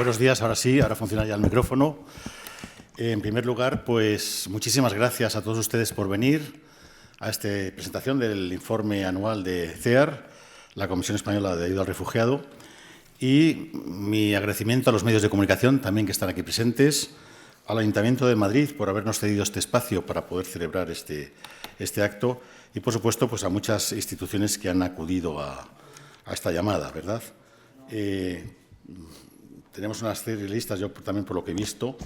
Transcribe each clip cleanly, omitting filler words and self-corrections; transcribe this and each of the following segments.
Buenos días, ahora sí, ahora funciona ya el micrófono. En primer lugar, pues muchísimas gracias a todos ustedes por venir a esta presentación del informe anual de CEAR, la Comisión Española de Ayuda al Refugiado, y mi agradecimiento a los medios de comunicación también que están aquí presentes, al Ayuntamiento de Madrid por habernos cedido este espacio para poder celebrar este acto y, por supuesto, pues a muchas instituciones que han acudido a esta llamada, ¿verdad? Tenemos unas series listas, yo también por lo que he visto.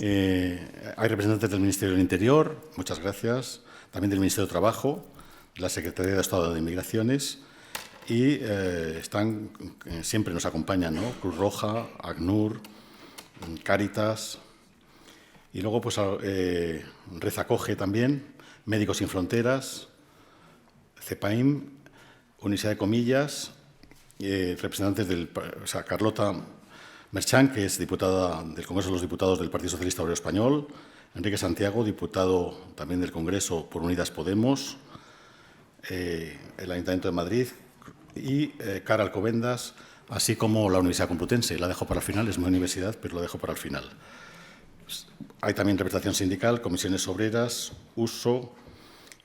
Hay representantes del Ministerio del Interior, muchas gracias, también del Ministerio de Trabajo, de la Secretaría de Estado de Inmigraciones y siempre nos acompañan, ¿no? Cruz Roja, ACNUR, Cáritas y luego pues Red Acoge también, Médicos Sin Fronteras, CEPAIM, Universidad de Comillas, representantes Carlota Merchán, que es diputada del Congreso de los Diputados del Partido Socialista Obrero Español, Enrique Santiago, diputado también del Congreso por Unidas Podemos, el Ayuntamiento de Madrid y Cara Alcobendas, así como la Universidad Complutense. La dejo para el final, es mi universidad, pero la dejo para el final. Hay también representación sindical, comisiones obreras, uso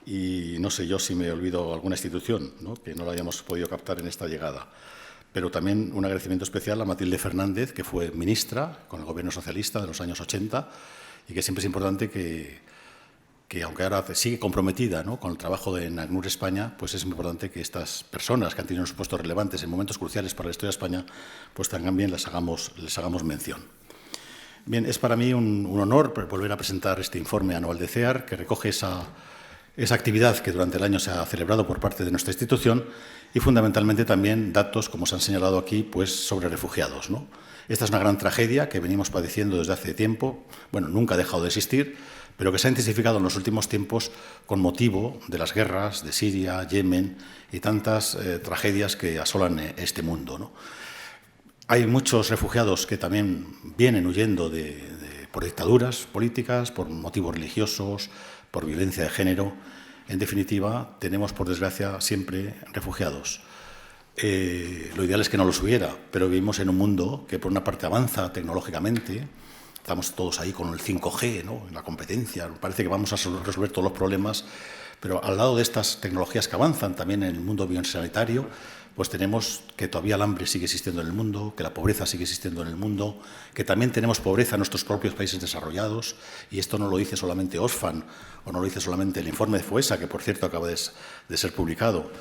y no sé yo si me olvido alguna institución, ¿no? Que no la hayamos podido captar en esta llegada. Pero también un agradecimiento especial a Matilde Fernández, que fue ministra con el Gobierno socialista de los años 80 y que siempre es importante que aunque ahora sigue comprometida, ¿no?, con el trabajo de ACNUR España, pues es muy importante que estas personas que han tenido unos puestos relevantes en momentos cruciales para la historia de España, pues también les hagamos mención. Bien, es para mí un honor volver a presentar este informe anual de CEAR, que recoge esa actividad que durante el año se ha celebrado por parte de nuestra institución y fundamentalmente también datos, como se han señalado aquí, pues sobre refugiados, ¿no? Esta es una gran tragedia que venimos padeciendo desde hace tiempo, bueno, nunca ha dejado de existir, pero que se ha intensificado en los últimos tiempos con motivo de las guerras de Siria, Yemen y tantas tragedias que asolan este mundo, ¿no? Hay muchos refugiados que también vienen huyendo por dictaduras políticas, por motivos religiosos, por violencia de género. En definitiva, tenemos, por desgracia, siempre refugiados. Lo ideal es que no los hubiera, pero vivimos en un mundo que, por una parte, avanza tecnológicamente. Estamos todos ahí con el 5G, ¿no?, en la competencia. Parece que vamos a resolver todos los problemas, pero al lado de estas tecnologías que avanzan también en el mundo biosanitario, pues tenemos que todavía el hambre sigue existiendo en el mundo, que la pobreza sigue existiendo en el mundo, que también tenemos pobreza en nuestros propios países desarrollados, y esto no lo dice solamente Oxfam, o no lo dice solamente el informe de FOESA, que por cierto acaba de ser publicado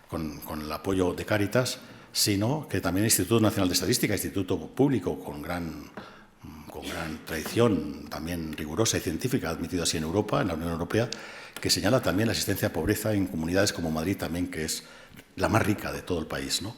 con el apoyo de Cáritas, sino que también el Instituto Nacional de Estadística, instituto público con gran tradición también rigurosa y científica, admitido así en Europa, en la Unión Europea, que señala también la existencia de pobreza en comunidades como Madrid también, que es la más rica de todo el país, ¿no?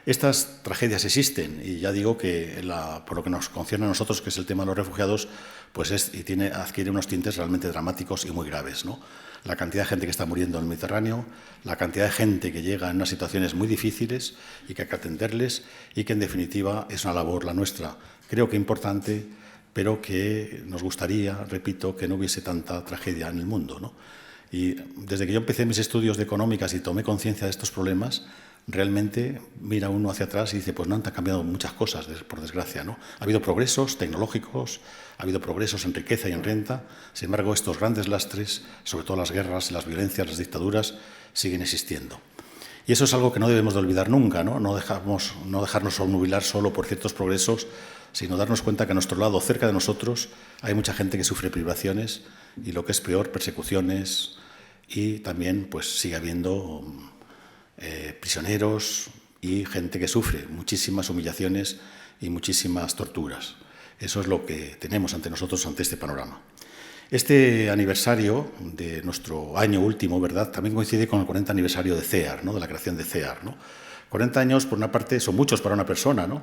Estas tragedias existen y ya digo que por lo que nos concierne a nosotros, que es el tema de los refugiados, pues adquiere unos tintes realmente dramáticos y muy graves, ¿no? La cantidad de gente que está muriendo en el Mediterráneo, la cantidad de gente que llega en unas situaciones muy difíciles y que hay que atenderles y que en definitiva es una labor la nuestra, creo que importante, pero que nos gustaría, repito, que no hubiese tanta tragedia en el mundo, ¿no? Y desde que yo empecé mis estudios de económicas y tomé conciencia de estos problemas, realmente mira uno hacia atrás y dice, pues no han cambiado muchas cosas, por desgracia, ¿no? Ha habido progresos tecnológicos, ha habido progresos en riqueza y en renta, sin embargo, estos grandes lastres, sobre todo las guerras, las violencias, las dictaduras, siguen existiendo. Y eso es algo que no debemos de olvidar nunca, ¿no? No dejarnos obnubilar solo por ciertos progresos, sino darnos cuenta que a nuestro lado, cerca de nosotros, hay mucha gente que sufre privaciones y, lo que es peor, persecuciones, y también pues sigue habiendo prisioneros y gente que sufre muchísimas humillaciones y muchísimas torturas. Eso es lo que tenemos ante nosotros ante este panorama. Este aniversario de nuestro año último, ¿verdad?, también coincide con el 40 aniversario de CEAR, ¿no?, de la creación de CEAR, ¿no? 40 años, por una parte, son muchos para una persona, ¿no?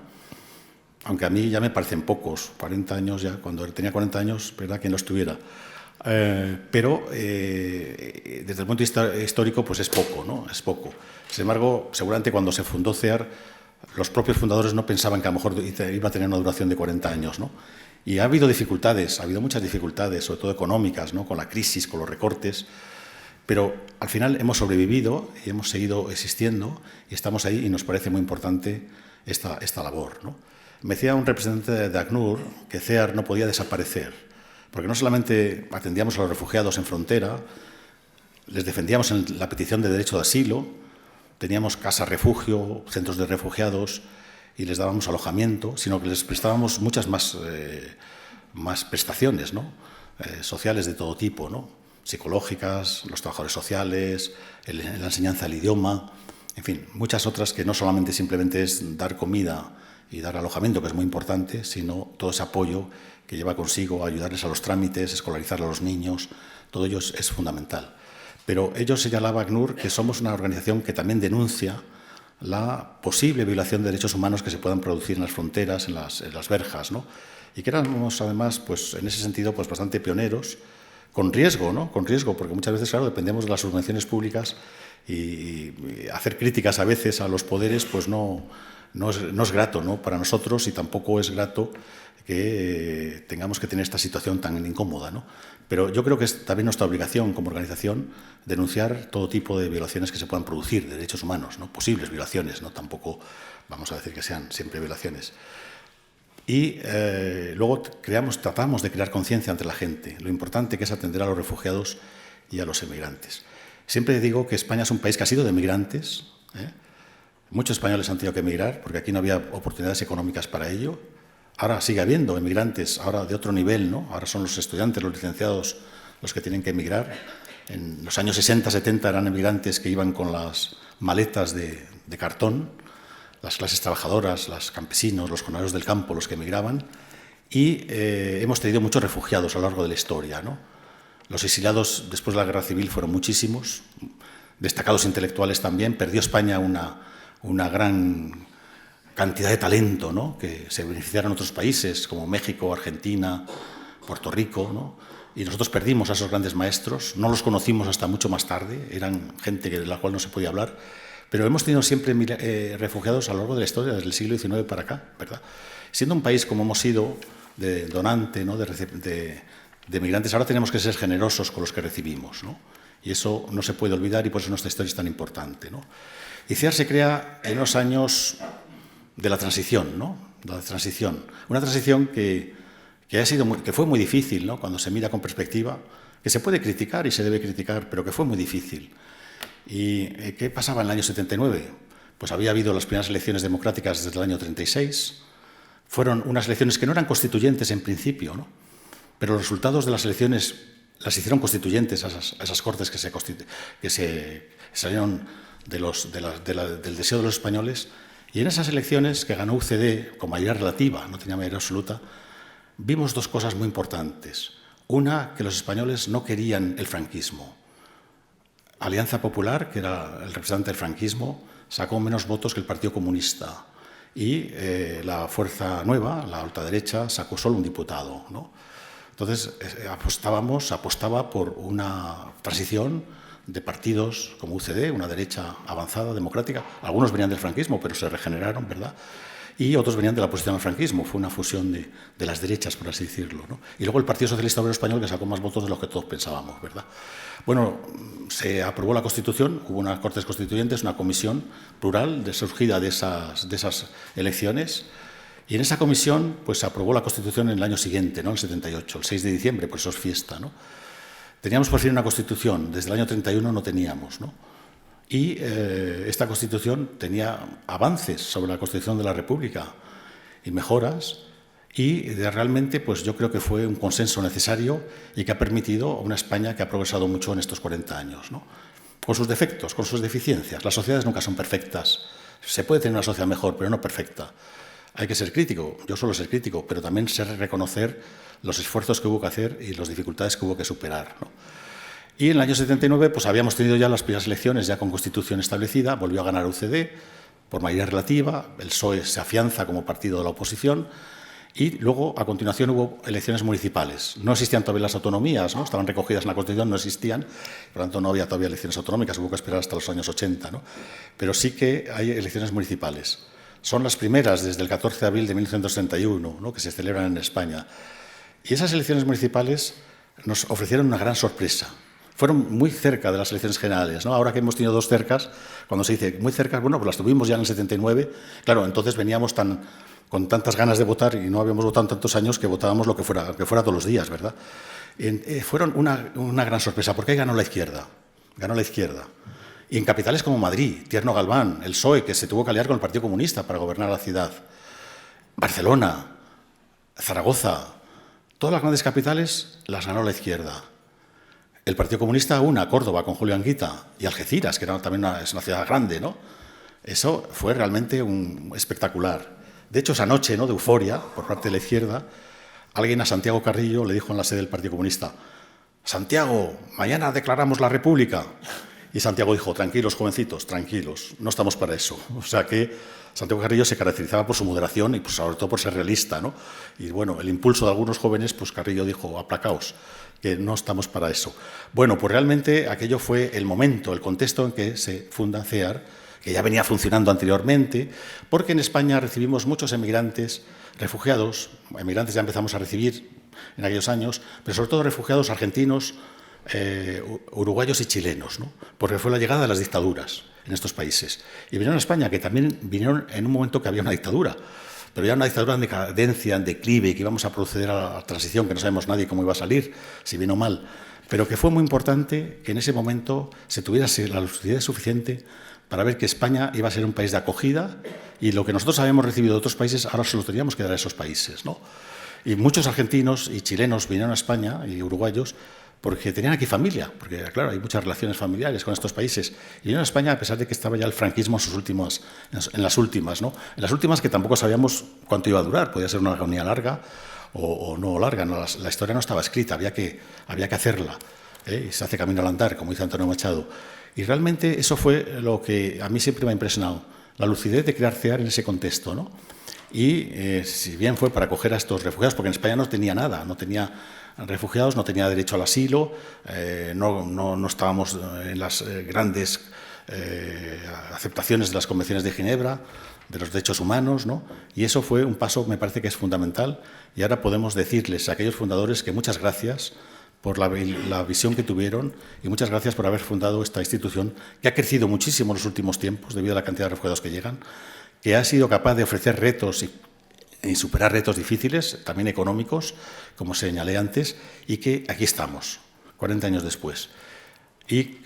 Aunque a mí ya me parecen pocos. 40 años ya, cuando tenía 40 años, ¿verdad?, quien lo estuviera. Pero desde el punto de vista histórico, pues es poco, ¿no? Es poco. Sin embargo, seguramente cuando se fundó CEAR, los propios fundadores no pensaban que a lo mejor iba a tener una duración de 40 años, ¿no? Y ha habido dificultades, ha habido muchas dificultades, sobre todo económicas, ¿no?, con la crisis, con los recortes. Pero al final hemos sobrevivido y hemos seguido existiendo y estamos ahí y nos parece muy importante esta labor, ¿no? Me decía un representante de ACNUR que CEAR no podía desaparecer, porque no solamente atendíamos a los refugiados en frontera, les defendíamos en la petición de derecho de asilo, teníamos casa-refugio, centros de refugiados y les dábamos alojamiento, sino que les prestábamos muchas más prestaciones, ¿no? Sociales de todo tipo, ¿no? Psicológicas, los trabajadores sociales, la enseñanza del idioma, en fin, muchas otras que no solamente simplemente es dar comida y dar alojamiento, que es muy importante, sino todo ese apoyo que lleva consigo ayudarles a los trámites, escolarizar a los niños, todo ello es fundamental. Pero ellos señalaba ACNUR que somos una organización que también denuncia la posible violación de derechos humanos que se puedan producir en las fronteras, en las verjas, ¿no? Y que éramos, además, pues, en ese sentido, pues, bastante pioneros, con riesgo, ¿no? Con riesgo, porque muchas veces, claro, dependemos de las subvenciones públicas y hacer críticas a veces a los poderes, pues no es grato, ¿no? Para nosotros, y tampoco es grato que tengamos que tener esta situación tan incómoda, ¿no? Pero yo creo que es también nuestra obligación como organización denunciar todo tipo de violaciones que se puedan producir de derechos humanos, ¿no? Posibles violaciones, ¿no? Tampoco vamos a decir que sean siempre violaciones. Y luego tratamos de crear conciencia entre la gente, lo importante que es atender a los refugiados y a los emigrantes. Siempre digo que España es un país que ha sido de emigrantes, ¿eh? Muchos españoles han tenido que emigrar porque aquí no había oportunidades económicas para ello. Ahora sigue habiendo emigrantes, ahora de otro nivel, ¿no? Ahora son los estudiantes, los licenciados, los que tienen que emigrar. En los años 60, 70 eran emigrantes que iban con las maletas de cartón, las clases trabajadoras, los campesinos, los jornaleros del campo, los que emigraban. Y hemos tenido muchos refugiados a lo largo de la historia, ¿no? Los exiliados después de la Guerra Civil fueron muchísimos, destacados intelectuales también. Perdió España una gran cantidad de talento, ¿no? Que se beneficiaron otros países como México, Argentina, Puerto Rico, ¿no? Y nosotros perdimos a esos grandes maestros, no los conocimos hasta mucho más tarde, eran gente de la cual no se podía hablar, pero hemos tenido siempre refugiados a lo largo de la historia, desde el siglo XIX para acá, ¿verdad? Siendo un país como hemos sido, de donante, ¿no? de migrantes, ahora tenemos que ser generosos con los que recibimos, ¿no? Y eso no se puede olvidar y por eso nuestra historia es tan importante, ¿no? Y CEAR se crea en los años de la transición, ¿no? La transición. Una transición que fue muy difícil, ¿no? Cuando se mira con perspectiva, que se puede criticar y se debe criticar, pero que fue muy difícil. ¿Y qué pasaba en el año 79? Pues había habido las primeras elecciones democráticas desde el año 36. Fueron unas elecciones que no eran constituyentes en principio, ¿no? Pero los resultados de las elecciones las hicieron constituyentes a esas cortes que se salieron del deseo de los españoles. Y en esas elecciones que ganó UCD con mayoría relativa, no tenía mayoría absoluta, vimos dos cosas muy importantes. Una, que los españoles no querían el franquismo. Alianza Popular, que era el representante del franquismo, sacó menos votos que el Partido Comunista. Y la Fuerza Nueva, la ultraderecha, sacó solo un diputado, ¿no? Entonces, apostaba por una transición de partidos como UCD, una derecha avanzada, democrática. Algunos venían del franquismo, pero se regeneraron, ¿verdad? Y otros venían de la oposición al franquismo. Fue una fusión de las derechas, por así decirlo, ¿no? Y luego el Partido Socialista Obrero Español, que sacó más votos de los que todos pensábamos, ¿verdad? Bueno, se aprobó la Constitución, hubo unas Cortes Constituyentes, una comisión plural surgida de esas elecciones. Y en esa comisión pues, se aprobó la Constitución en el año siguiente, ¿no? El 78, el 6 de diciembre, por eso es fiesta, ¿no? Teníamos por fin una Constitución, desde el año 31 no teníamos, ¿no? Y esta Constitución tenía avances sobre la Constitución de la República y mejoras, y realmente pues, yo creo que fue un consenso necesario y que ha permitido a una España que ha progresado mucho en estos 40 años, ¿no? Con sus defectos, con sus deficiencias. Las sociedades nunca son perfectas. Se puede tener una sociedad mejor, pero no perfecta. Hay que ser crítico, yo suelo ser crítico, pero también reconocer los esfuerzos que hubo que hacer y las dificultades que hubo que superar, ¿no? Y en el año 79 pues, habíamos tenido ya las primeras elecciones ya con Constitución establecida, volvió a ganar UCD por mayoría relativa, el PSOE se afianza como partido de la oposición y luego a continuación hubo elecciones municipales. No existían todavía las autonomías, ¿no? Estaban recogidas en la Constitución, no existían, por lo tanto no había todavía elecciones autonómicas, hubo que esperar hasta los años 80, ¿no? Pero sí que hay elecciones municipales. Son las primeras desde el 14 de abril de 1931, ¿no? Que se celebran en España. Y esas elecciones municipales nos ofrecieron una gran sorpresa. fueron muy cerca de las elecciones generales, ¿no? Ahora que hemos tenido dos cercas, cuando se dice muy cerca, bueno, pues las tuvimos ya en el 79, claro, entonces veníamos con tantas ganas de votar y no habíamos votado en tantos años que votábamos lo que fuera todos los días, ¿verdad? Fueron una gran sorpresa, porque ahí ganó la izquierda. Y en capitales como Madrid, Tierno Galván, el PSOE, que se tuvo que aliar con el Partido Comunista para gobernar la ciudad, Barcelona, Zaragoza, todas las grandes capitales las ganó la izquierda. El Partido Comunista, Córdoba, con Julio Anguita, y Algeciras, que también es una ciudad grande, ¿no? Eso fue realmente espectacular. De hecho, esa noche, ¿no?, de euforia por parte de la izquierda, alguien a Santiago Carrillo le dijo en la sede del Partido Comunista: Santiago, mañana declaramos la República. Y Santiago dijo: tranquilos, jovencitos, tranquilos, no estamos para eso. O sea que Santiago Carrillo se caracterizaba por su moderación y sobre todo por ser realista, ¿no? Y bueno, el impulso de algunos jóvenes, pues Carrillo dijo: aplacaos, que no estamos para eso. Bueno, pues realmente aquello fue el momento, el contexto en que se funda CEAR, que ya venía funcionando anteriormente, porque en España recibimos muchos emigrantes, refugiados, emigrantes ya empezamos a recibir en aquellos años, pero sobre todo refugiados argentinos, uruguayos y chilenos, ¿no? Porque fue la llegada de las dictaduras en estos países. Y vinieron a España, que también vinieron en un momento que había una dictadura, pero ya una dictadura en decadencia, en declive, que íbamos a proceder a la transición, que no sabemos nadie cómo iba a salir, si bien o mal, pero que fue muy importante que en ese momento se tuviera la lucidez suficiente para ver que España iba a ser un país de acogida y lo que nosotros habíamos recibido de otros países ahora se lo teníamos que dar a esos países, ¿no? Y muchos argentinos y chilenos vinieron a España, y uruguayos, porque tenían aquí familia, porque claro, hay muchas relaciones familiares con estos países. Y vinieron a España a pesar de que estaba ya el franquismo en las últimas, ¿no? En las últimas, que tampoco sabíamos cuánto iba a durar, podía ser una agonía larga o no larga, ¿no? La historia no estaba escrita, había que hacerla, ¿eh? Y se hace camino al andar, como dice Antonio Machado. Y realmente eso fue lo que a mí siempre me ha impresionado, la lucidez de crear CEAR en ese contexto, ¿no? Y si bien fue para acoger a estos refugiados, porque en España no tenía nada, no tenía refugiados, no tenía derecho al asilo, no estábamos en las grandes aceptaciones de las convenciones de Ginebra, de los derechos humanos, ¿no? Y eso fue un paso, me parece que es fundamental, y ahora podemos decirles a aquellos fundadores que muchas gracias por la visión que tuvieron y muchas gracias por haber fundado esta institución que ha crecido muchísimo en los últimos tiempos debido a la cantidad de refugiados que llegan, que ha sido capaz de ofrecer retos y superar retos difíciles, también económicos, como señalé antes, y que aquí estamos, 40 años después. Y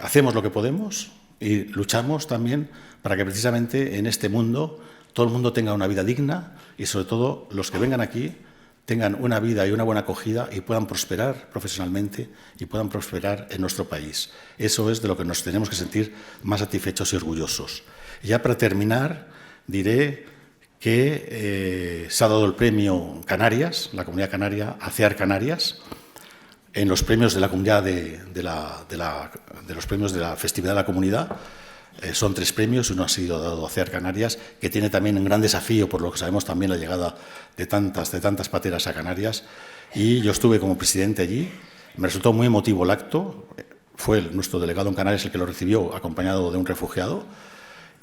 hacemos lo que podemos y luchamos también para que precisamente en este mundo todo el mundo tenga una vida digna y sobre todo los que vengan aquí tengan una vida y una buena acogida y puedan prosperar profesionalmente y puedan prosperar en nuestro país. Eso es de lo que nos tenemos que sentir más satisfechos y orgullosos. Y ya para terminar, diré que se ha dado el premio Canarias, la Comunidad Canaria, a CEAR Canarias, en los premios de la comunidad de los premios de la festividad de la comunidad. Son 3 premios, uno ha sido dado a CEAR Canarias, que tiene también un gran desafío, por lo que sabemos también la llegada de tantas pateras a Canarias. Y yo estuve como presidente allí, me resultó muy emotivo el acto, fue nuestro delegado en Canarias el que lo recibió, acompañado de un refugiado,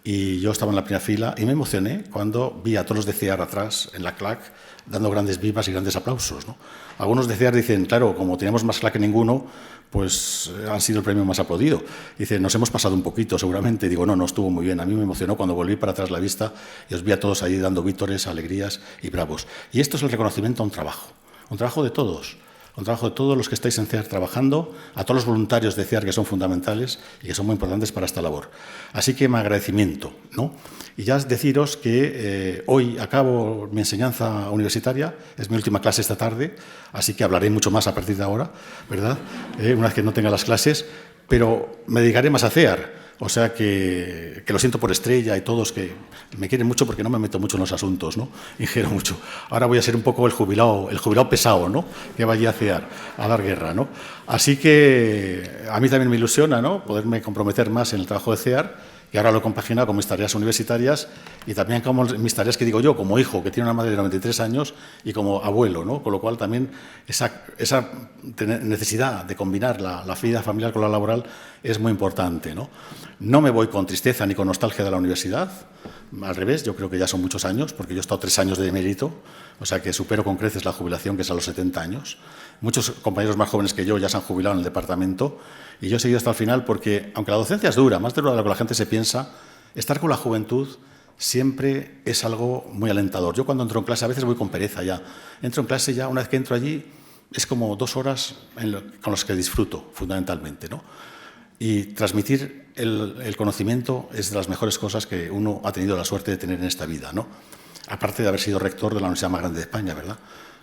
y yo estaba en la primera fila y me emocioné cuando vi a todos los de CEAR atrás, en la CLAC, dando grandes vivas y grandes aplausos, ¿no? Algunos de CEAR dicen, claro, como teníamos más CLAC que ninguno, pues han sido el premio más aplaudido. Dicen, nos hemos pasado un poquito, seguramente. Y digo, no estuvo muy bien. A mí me emocionó cuando volví para atrás la vista y os vi a todos ahí dando vítores, alegrías y bravos. Y esto es el reconocimiento a un trabajo de todos. Un trabajo de todos los que estáis en CEAR trabajando, a todos los voluntarios de CEAR que son fundamentales y que son muy importantes para esta labor. Así que mi agradecimiento, ¿no? Y ya deciros que hoy acabo mi enseñanza universitaria, es mi última clase esta tarde, así que hablaré mucho más a partir de ahora, ¿verdad? Una vez que no tenga las clases, pero me dedicaré más a CEAR. O sea que lo siento por Estrella y todos que me quieren mucho porque no me meto mucho en los asuntos, ¿no? Ingiero mucho. Ahora voy a ser un poco el jubilado pesado, ¿no? Que vaya a CEAR, a dar guerra, ¿no? Así que a mí también me ilusiona, ¿no? Poderme comprometer más en el trabajo de CEAR, y ahora lo he compaginado con mis tareas universitarias y también con mis tareas que digo yo, como hijo, que tiene una madre de 93 años, y como abuelo, ¿no? Con lo cual también esa necesidad de combinar la vida familiar con la laboral es muy importante, ¿no? No me voy con tristeza ni con nostalgia de la universidad, al revés, yo creo que ya son muchos años, porque yo he estado 3 años de emérito, o sea que supero con creces la jubilación, que es a los 70 años. Muchos compañeros más jóvenes que yo ya se han jubilado en el departamento y yo he seguido hasta el final porque, aunque la docencia es dura, más dura de lo que la gente se piensa, estar con la juventud siempre es algo muy alentador. Yo cuando entro en clase, a veces voy con pereza ya. Entro en clase ya, una vez que entro allí, es como 2 horas con las que disfruto, fundamentalmente, ¿no? Y transmitir el conocimiento es de las mejores cosas que uno ha tenido la suerte de tener en esta vida, ¿no? Aparte de haber sido rector de la universidad más grande de España, ¿verdad?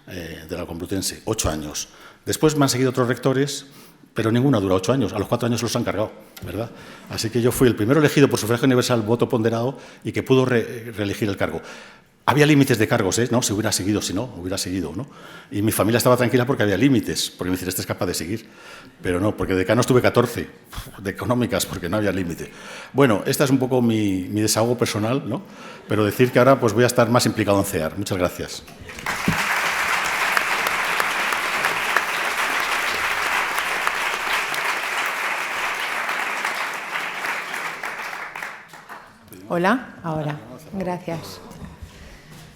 De la Complutense, 8 años. Después me han seguido otros rectores, pero ninguno dura 8 años. A los 4 años los han cargado, ¿verdad? Así que yo fui el primero elegido por sufragio universal, voto ponderado, y que pudo reelegir el cargo. Había límites de cargos, ¿eh? No, si hubiera seguido, si no, hubiera seguido, ¿no? Y mi familia estaba tranquila porque había límites, porque me decían, este es capaz de seguir. Pero no, porque de decanos tuve 14, de económicas, porque no había límite. Bueno, esta es un poco mi desahogo personal, ¿no? Pero decir que ahora pues voy a estar más implicado en CEAR. Muchas gracias. Hola, ahora. Gracias.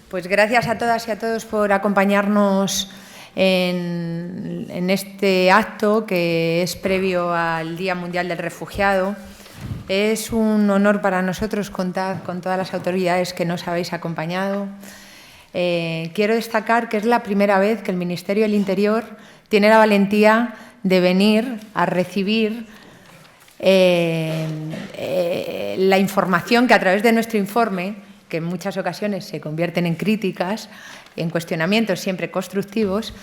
Pues gracias a todas y a todos por acompañarnos en este acto que es previo al Día Mundial del Refugiado. Es un honor para nosotros contar con todas las autoridades que nos habéis acompañado. Quiero destacar que es la primera vez que el Ministerio del Interior tiene la valentía de venir a recibir la información que a través de nuestro informe, que en muchas ocasiones se convierten en críticas, en cuestionamientos siempre constructivos,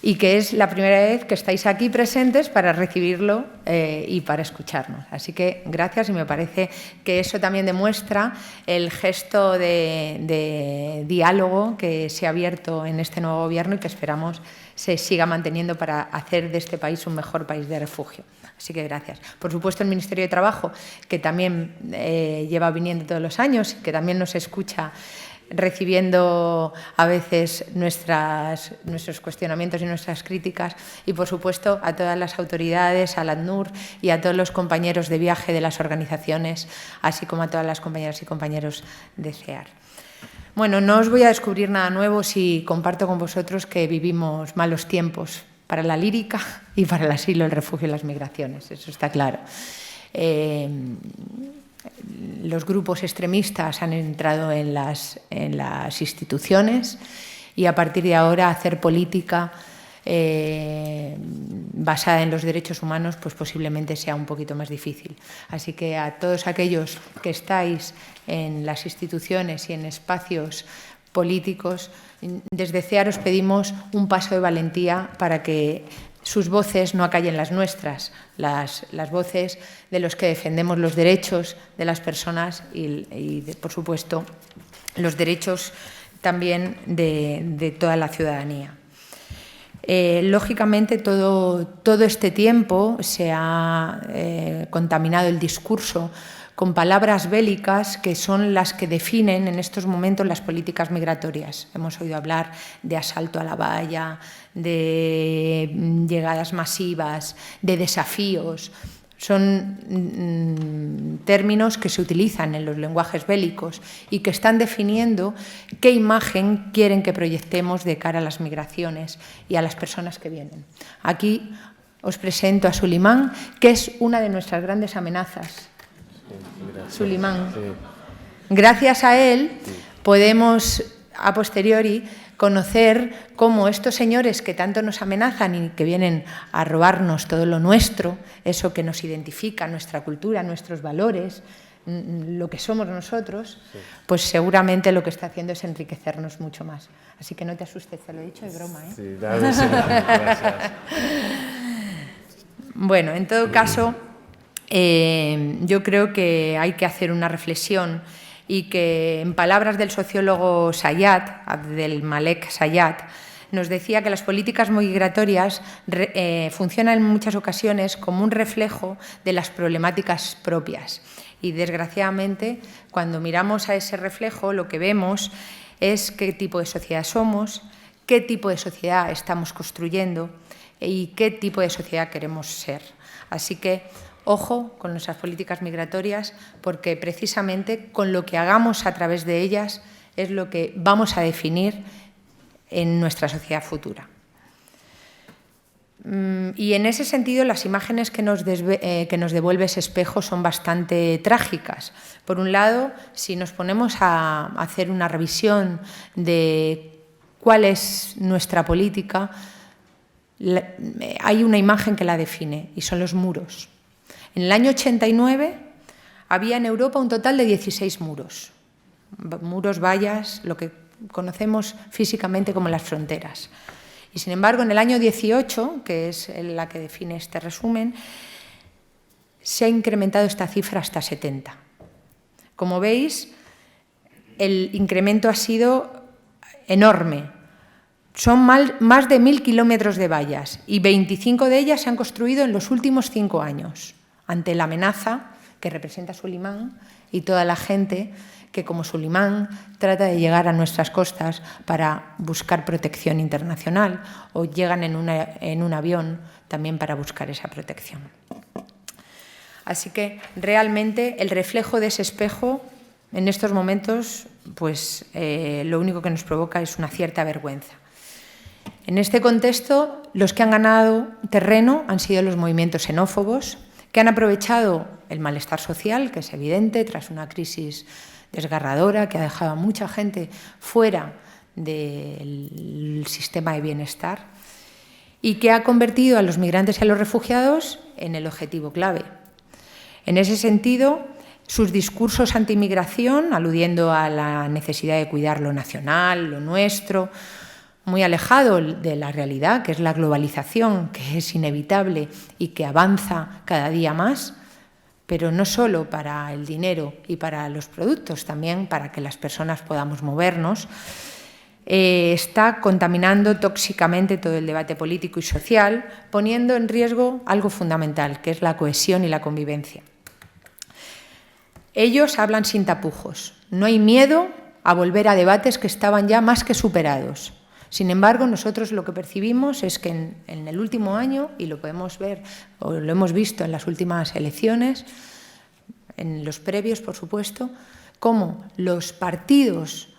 y que es la primera vez que estáis aquí presentes para recibirlo y para escucharnos. Así que gracias, y me parece que eso también demuestra el gesto de diálogo que se ha abierto en este nuevo gobierno y que esperamos se siga manteniendo para hacer de este país un mejor país de refugio. Así que gracias. Por supuesto, el Ministerio de Trabajo, que también lleva viniendo todos los años, que también nos escucha recibiendo a veces nuestros cuestionamientos y nuestras críticas, y por supuesto a todas las autoridades, al ACNUR y a todos los compañeros de viaje de las organizaciones, así como a todas las compañeras y compañeros de CEAR. Bueno, no os voy a descubrir nada nuevo si comparto con vosotros que vivimos malos tiempos para la lírica y para el asilo, el refugio y las migraciones, eso está claro. Los grupos extremistas han entrado en las instituciones y a partir de ahora hacer política basada en los derechos humanos pues posiblemente sea un poquito más difícil. Así que a todos aquellos que estáis en las instituciones y en espacios políticos, desde CEAR os pedimos un paso de valentía para que sus voces no acallen las nuestras, las voces de los que defendemos los derechos de las personas y por supuesto, los derechos también de toda la ciudadanía. Lógicamente, todo este tiempo se ha contaminado el discurso con palabras bélicas que son las que definen en estos momentos las políticas migratorias. Hemos oído hablar de asalto a la valla, de llegadas masivas, de desafíos. Son términos que se utilizan en los lenguajes bélicos y que están definiendo qué imagen quieren que proyectemos de cara a las migraciones y a las personas que vienen. Aquí os presento a Sulimán, que es una de nuestras grandes amenazas. Sulimán. Gracias a él podemos, a posteriori, conocer cómo estos señores que tanto nos amenazan y que vienen a robarnos todo lo nuestro, eso que nos identifica, nuestra cultura, nuestros valores, lo que somos nosotros, pues seguramente lo que está haciendo es enriquecernos mucho más. Así que no te asustes, te lo he dicho de broma, ¿eh? Sí, gracias. Bueno, en todo caso, yo creo que hay que hacer una reflexión y que, en palabras del sociólogo Sayat, Abdelmalek Sayat, nos decía que las políticas migratorias funcionan en muchas ocasiones como un reflejo de las problemáticas propias. Y, desgraciadamente, cuando miramos a ese reflejo, lo que vemos es qué tipo de sociedad somos, qué tipo de sociedad estamos construyendo y qué tipo de sociedad queremos ser. Así que Ojo con nuestras políticas migratorias, porque precisamente con lo que hagamos a través de ellas es lo que vamos a definir en nuestra sociedad futura. Y en ese sentido, las imágenes que nos devuelve ese espejo son bastante trágicas. Por un lado, si nos ponemos a hacer una revisión de cuál es nuestra política, hay una imagen que la define, y son los muros. En el año 89 había en Europa un total de 16 muros. Muros, vallas, lo que conocemos físicamente como las fronteras. Y, sin embargo, en el año 18, que es la que define este resumen, se ha incrementado esta cifra hasta 70. Como veis, el incremento ha sido enorme. Son más de 1.000 kilómetros de vallas y 25 de ellas se han construido en los últimos 5 años, ante la amenaza que representa Sulimán y toda la gente que, como Sulimán, trata de llegar a nuestras costas para buscar protección internacional o llegan en un avión también para buscar esa protección. Así que, realmente, el reflejo de ese espejo, en estos momentos, pues lo único que nos provoca es una cierta vergüenza. En este contexto, los que han ganado terreno han sido los movimientos xenófobos, que han aprovechado el malestar social, que es evidente, tras una crisis desgarradora que ha dejado a mucha gente fuera del sistema de bienestar y que ha convertido a los migrantes y a los refugiados en el objetivo clave. En ese sentido, sus discursos anti-inmigración, aludiendo a la necesidad de cuidar lo nacional, lo nuestro, muy alejado de la realidad, que es la globalización, que es inevitable y que avanza cada día más, pero no solo para el dinero y para los productos, también para que las personas podamos movernos, está contaminando tóxicamente todo el debate político y social, poniendo en riesgo algo fundamental, que es la cohesión y la convivencia. Ellos hablan sin tapujos. No hay miedo a volver a debates que estaban ya más que superados. Sin embargo, nosotros lo que percibimos es que en el último año, y lo podemos ver o lo hemos visto en las últimas elecciones, en los previos, por supuesto, cómo los partidos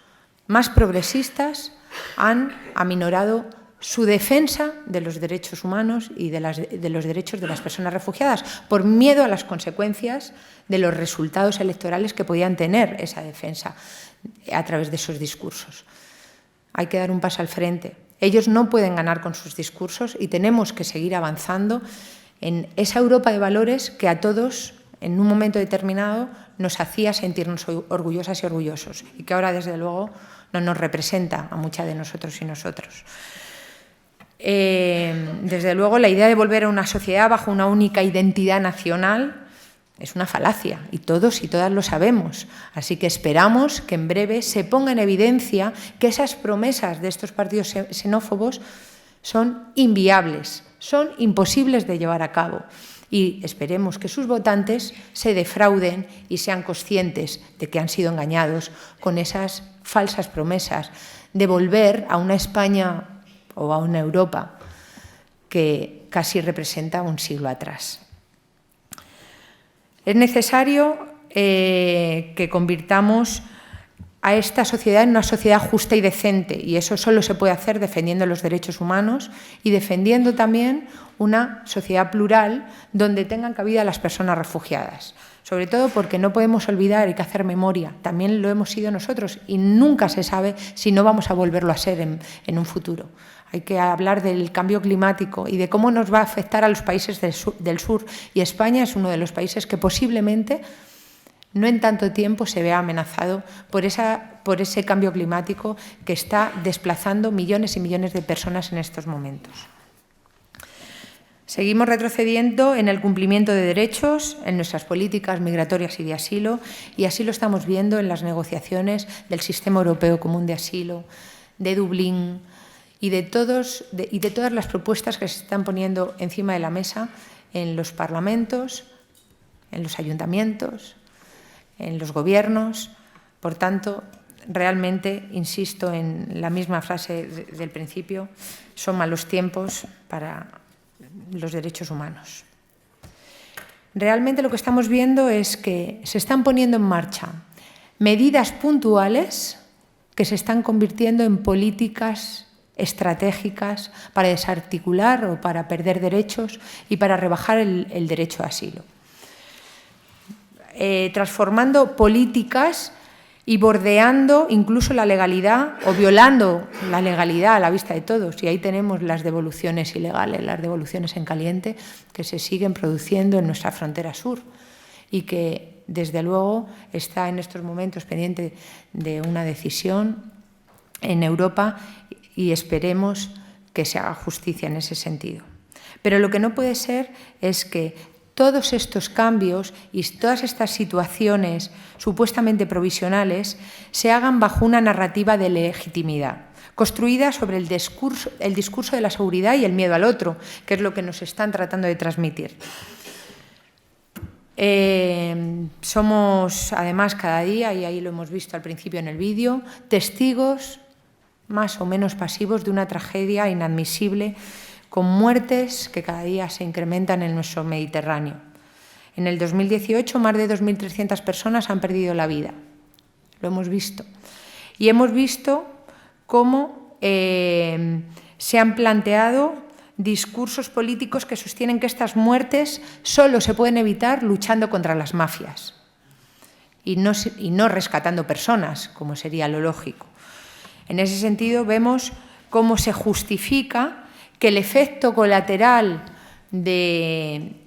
más progresistas han aminorado su defensa de los derechos humanos y de los derechos de las personas refugiadas, por miedo a las consecuencias de los resultados electorales que podían tener esa defensa a través de esos discursos. Hay que dar un paso al frente. Ellos no pueden ganar con sus discursos y tenemos que seguir avanzando en esa Europa de valores que a todos, en un momento determinado, nos hacía sentirnos orgullosas y orgullosos y que ahora, desde luego, no nos representa a muchas de nosotros y nosotros. Desde luego, la idea de volver a una sociedad bajo una única identidad nacional es una falacia y todos y todas lo sabemos. Así que esperamos que en breve se ponga en evidencia que esas promesas de estos partidos xenófobos son inviables, son imposibles de llevar a cabo. Y esperemos que sus votantes se defrauden y sean conscientes de que han sido engañados con esas falsas promesas de volver a una España o a una Europa que casi representa un siglo atrás. Es necesario que convirtamos a esta sociedad en una sociedad justa y decente, y eso solo se puede hacer defendiendo los derechos humanos y defendiendo también una sociedad plural donde tengan cabida las personas refugiadas. Sobre todo porque no podemos olvidar, hay que hacer memoria, también lo hemos sido nosotros y nunca se sabe si no vamos a volverlo a ser en un futuro. Hay que hablar del cambio climático y de cómo nos va a afectar a los países del sur. Y España es uno de los países que posiblemente no en tanto tiempo se vea amenazado por ese cambio climático que está desplazando millones y millones de personas en estos momentos. Seguimos retrocediendo en el cumplimiento de derechos, en nuestras políticas migratorias y de asilo, y así lo estamos viendo en las negociaciones del Sistema Europeo Común de Asilo, de Dublín, y de todas las propuestas que se están poniendo encima de la mesa en los parlamentos, en los ayuntamientos, en los gobiernos. Por tanto, realmente, insisto en la misma frase del principio, son malos tiempos para los derechos humanos. realmente lo que estamos viendo es que se están poniendo en marcha medidas puntuales que se están convirtiendo en políticas estratégicas para desarticular o para perder derechos y para rebajar el derecho a asilo. Transformando políticas y bordeando incluso la legalidad o violando la legalidad a la vista de todos. Y ahí tenemos las devoluciones ilegales, las devoluciones en caliente que se siguen produciendo en nuestra frontera sur y que, desde luego, está en estos momentos pendiente de una decisión en Europa y esperemos que se haga justicia en ese sentido. Pero lo que no puede ser es que todos estos cambios y todas estas situaciones supuestamente provisionales se hagan bajo una narrativa de legitimidad, construida sobre el discurso de la seguridad y el miedo al otro, que es lo que nos están tratando de transmitir. Somos, además, cada día, y ahí lo hemos visto al principio en el vídeo, testigos más o menos pasivos de una tragedia inadmisible, con muertes que cada día se incrementan en nuestro Mediterráneo. En el 2018, más de 2.300 personas han perdido la vida. Lo hemos visto. Y hemos visto cómo se han planteado discursos políticos que sostienen que estas muertes solo se pueden evitar luchando contra las mafias y no rescatando personas, como sería lo lógico. En ese sentido, vemos cómo se justifica que el efecto colateral del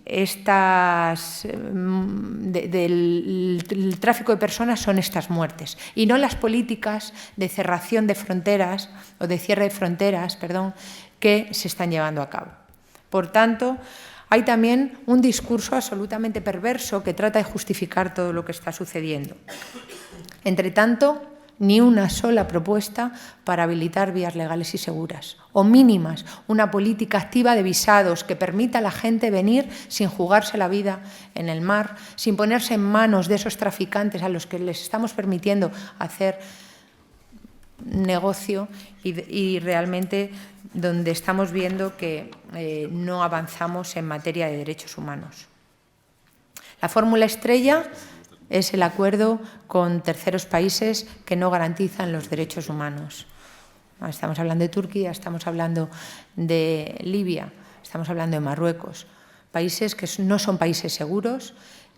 tráfico de personas son estas muertes y no las políticas de cerración de fronteras o de cierre de fronteras, que se están llevando a cabo. Por tanto, hay también un discurso absolutamente perverso que trata de justificar todo lo que está sucediendo. Entre tanto, ni una sola propuesta para habilitar vías legales y seguras, o mínimas, una política activa de visados que permita a la gente venir sin jugarse la vida en el mar, sin ponerse en manos de esos traficantes a los que les estamos permitiendo hacer negocio y realmente donde estamos viendo que no avanzamos en materia de derechos humanos. La fórmula estrella es el acuerdo con terceros países que no garantizan los derechos humanos. Estamos hablando de Turquía, estamos hablando de Libia, estamos hablando de Marruecos, países que no son países seguros,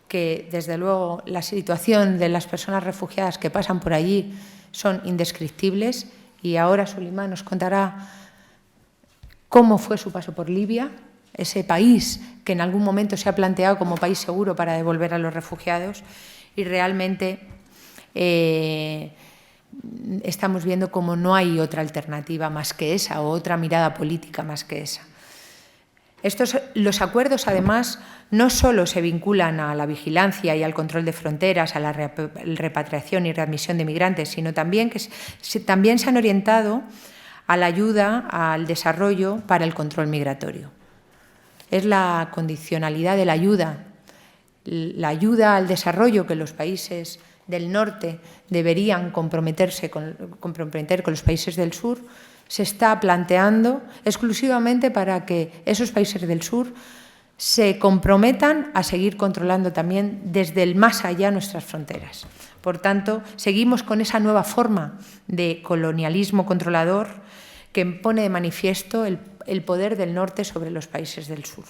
que desde luego la situación de las personas refugiadas que pasan por allí son indescriptibles y ahora Solimán nos contará cómo fue su paso por Libia, ese país que en algún momento se ha planteado como país seguro para devolver a los refugiados. Y realmente estamos viendo cómo no hay otra alternativa más que esa o otra mirada política más que esa. Los acuerdos, además, no solo se vinculan a la vigilancia y al control de fronteras, a la repatriación y readmisión de migrantes, sino también que también se han orientado a la ayuda al desarrollo para el control migratorio. Es la condicionalidad de la ayuda al desarrollo que los países del norte deberían comprometer con los países del sur, se está planteando exclusivamente para que esos países del sur se comprometan a seguir controlando también desde el más allá nuestras fronteras. Por tanto, seguimos con esa nueva forma de colonialismo controlador que pone de manifiesto el poder del norte sobre los países del sur.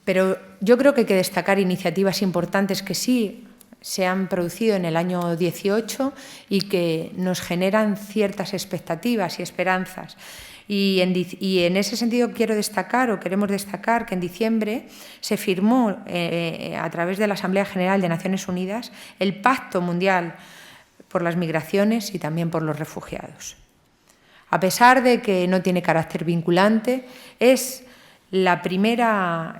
Pero yo creo que hay que destacar iniciativas importantes que sí se han producido en el año 18 y que nos generan ciertas expectativas y esperanzas. Y en ese sentido queremos destacar que en diciembre se firmó a través de la Asamblea General de Naciones Unidas el Pacto Mundial por las Migraciones y también por los refugiados. A pesar de que no tiene carácter vinculante, es la primera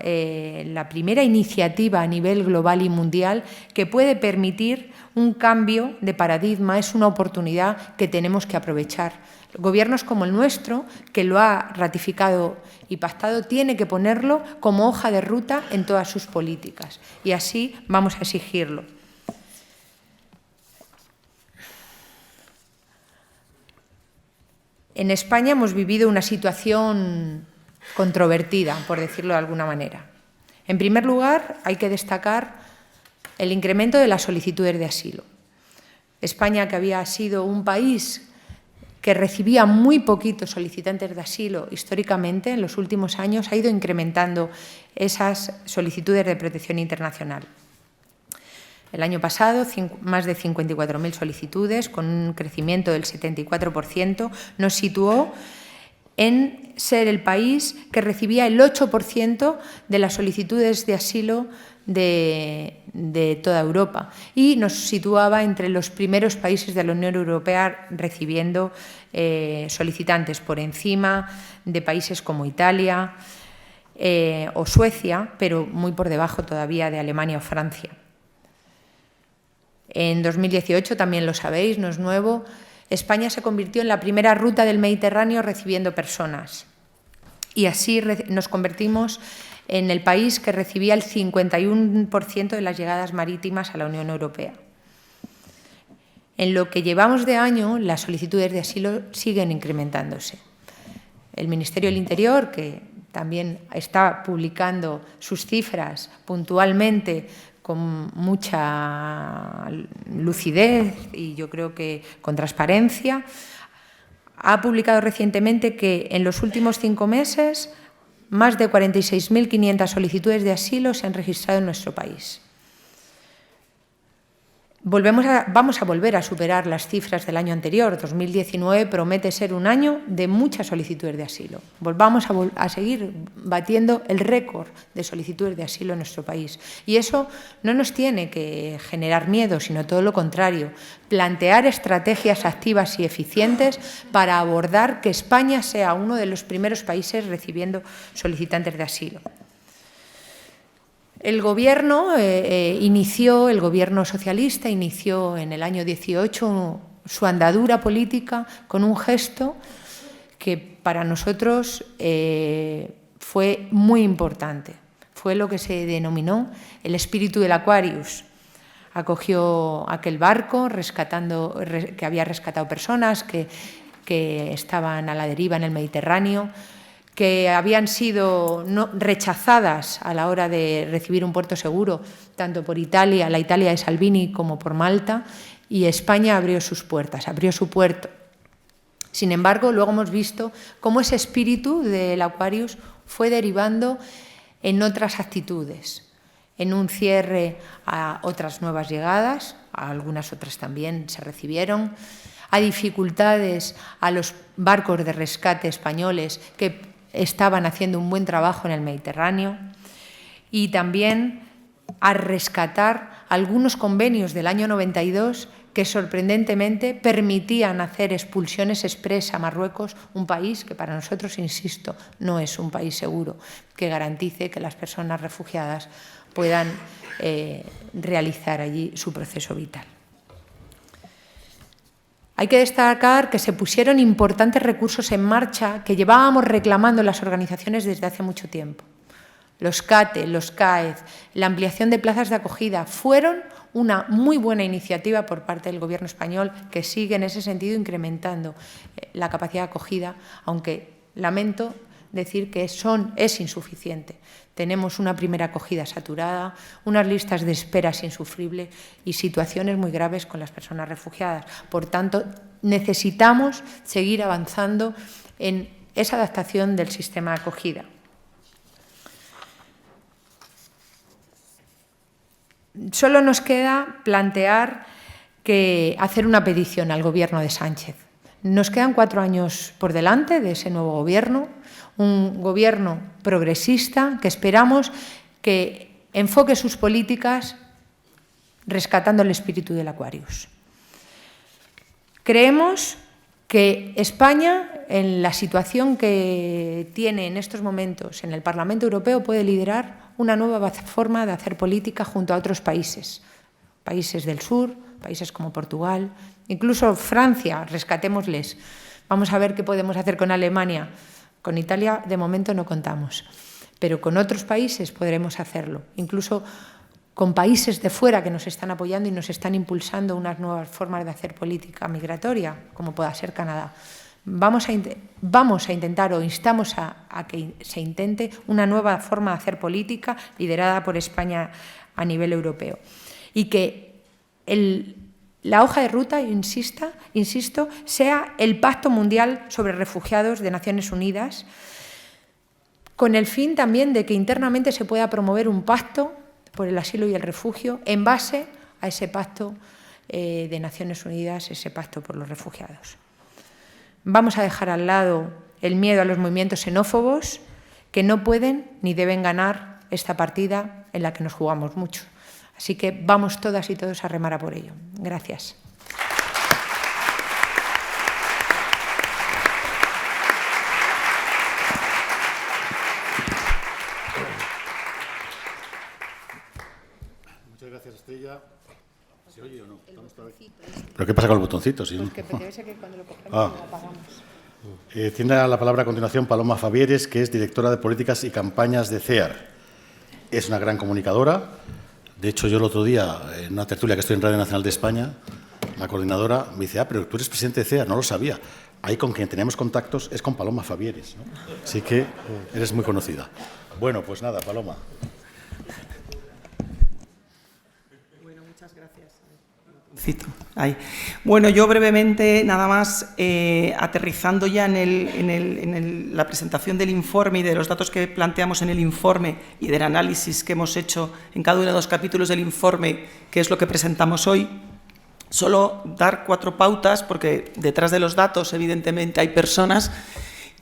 iniciativa a nivel global y mundial que puede permitir un cambio de paradigma, es una oportunidad que tenemos que aprovechar. Gobiernos como el nuestro, que lo ha ratificado y pactado, tiene que ponerlo como hoja de ruta en todas sus políticas y así vamos a exigirlo. En España hemos vivido una situación controvertida, por decirlo de alguna manera. En primer lugar, hay que destacar el incremento de las solicitudes de asilo. España, que había sido un país que recibía muy poquitos solicitantes de asilo históricamente, en los últimos años ha ido incrementando esas solicitudes de protección internacional. El año pasado, más de 54.000 solicitudes, con un crecimiento del 74%, nos situó en ser el país que recibía el 8% de las solicitudes de asilo de toda Europa y nos situaba entre los primeros países de la Unión Europea recibiendo solicitantes, por encima de países como Italia o Suecia, pero muy por debajo todavía de Alemania o Francia. En 2018, también lo sabéis, no es nuevo, España se convirtió en la primera ruta del Mediterráneo recibiendo personas y así nos convertimos en el país que recibía el 51% de las llegadas marítimas a la Unión Europea. En lo que llevamos de año, las solicitudes de asilo siguen incrementándose. El Ministerio del Interior, que también está publicando sus cifras puntualmente con mucha lucidez y yo creo que con transparencia, ha publicado recientemente que en los últimos 5 meses más de 46.500 solicitudes de asilo se han registrado en nuestro país. Vamos a volver a superar las cifras del año anterior. 2019 promete ser un año de muchas solicitudes de asilo. Volvamos a seguir batiendo el récord de solicitudes de asilo en nuestro país. Y eso no nos tiene que generar miedo, sino todo lo contrario. Plantear estrategias activas y eficientes para abordar que España sea uno de los primeros países recibiendo solicitantes de asilo. El Gobierno el Gobierno socialista inició en el año 18 su andadura política con un gesto que para nosotros fue muy importante. Fue lo que se denominó el espíritu del Aquarius. Acogió aquel barco que había rescatado personas que estaban a la deriva en el Mediterráneo, que habían sido rechazadas a la hora de recibir un puerto seguro, tanto por Italia, la Italia de Salvini, como por Malta, y España abrió sus puertas, abrió su puerto. Sin embargo, luego hemos visto cómo ese espíritu del Aquarius fue derivando en otras actitudes, en un cierre a otras nuevas llegadas, a algunas otras también se recibieron, a dificultades a los barcos de rescate españoles que estaban haciendo un buen trabajo en el Mediterráneo y también a rescatar algunos convenios del año 92 que sorprendentemente permitían hacer expulsiones express a Marruecos, un país que para nosotros, insisto, no es un país seguro, que garantice que las personas refugiadas puedan realizar allí su proceso vital. Hay que destacar que se pusieron importantes recursos en marcha que llevábamos reclamando las organizaciones desde hace mucho tiempo. Los CATE, los CAEZ, la ampliación de plazas de acogida fueron una muy buena iniciativa por parte del Gobierno español que sigue en ese sentido incrementando la capacidad de acogida, aunque lamento decir que es insuficiente. Tenemos una primera acogida saturada, unas listas de esperas insufribles y situaciones muy graves con las personas refugiadas. Por tanto, necesitamos seguir avanzando en esa adaptación del sistema de acogida. Solo nos queda hacer una petición al Gobierno de Sánchez. Nos quedan 4 años por delante de ese nuevo Gobierno, un Gobierno progresista que esperamos que enfoque sus políticas rescatando el espíritu del Aquarius. Creemos que España, en la situación que tiene en estos momentos en el Parlamento Europeo, puede liderar una nueva forma de hacer política junto a otros países, países del sur, países como Portugal, incluso Francia, rescatémosles. Vamos a ver qué podemos hacer con Alemania. Con Italia, de momento, no contamos, pero con otros países podremos hacerlo, incluso con países de fuera que nos están apoyando y nos están impulsando unas nuevas formas de hacer política migratoria, como pueda ser Canadá. Vamos a intentar, o instamos a que se intente, una nueva forma de hacer política liderada por España a nivel europeo. Y que la hoja de ruta, insisto, sea el Pacto Mundial sobre Refugiados de Naciones Unidas, con el fin también de que internamente se pueda promover un pacto por el asilo y el refugio en base a ese pacto de Naciones Unidas, ese pacto por los refugiados. Vamos a dejar al lado el miedo a los movimientos xenófobos que no pueden ni deben ganar esta partida en la que nos jugamos mucho. Así que vamos todas y todos a remar a por ello. Gracias. Muchas gracias, Estrella. ¿Se oye o no? ¿Pero qué pasa con el botoncito? Si Pues que debe ser que cuando lo cogemos lo apagamos. Tiene la palabra a continuación Paloma Fabieres, que es directora de Políticas y Campañas de CEAR. Es una gran comunicadora. De hecho, yo el otro día, en una tertulia que estoy en Radio Nacional de España, la coordinadora me dice, pero tú eres presidente de CEAR, no lo sabía. Ahí con quien tenemos contactos es con Paloma Fabieres, ¿no? Así que eres muy conocida. Bueno, pues nada, Paloma. Bueno, muchas gracias. Ahí. Bueno, yo brevemente, nada más, aterrizando ya en la presentación del informe y de los datos que planteamos en el informe y del análisis que hemos hecho en cada uno de los capítulos del informe, que es lo que presentamos hoy, solo dar 4 pautas, porque detrás de los datos, evidentemente, hay personas,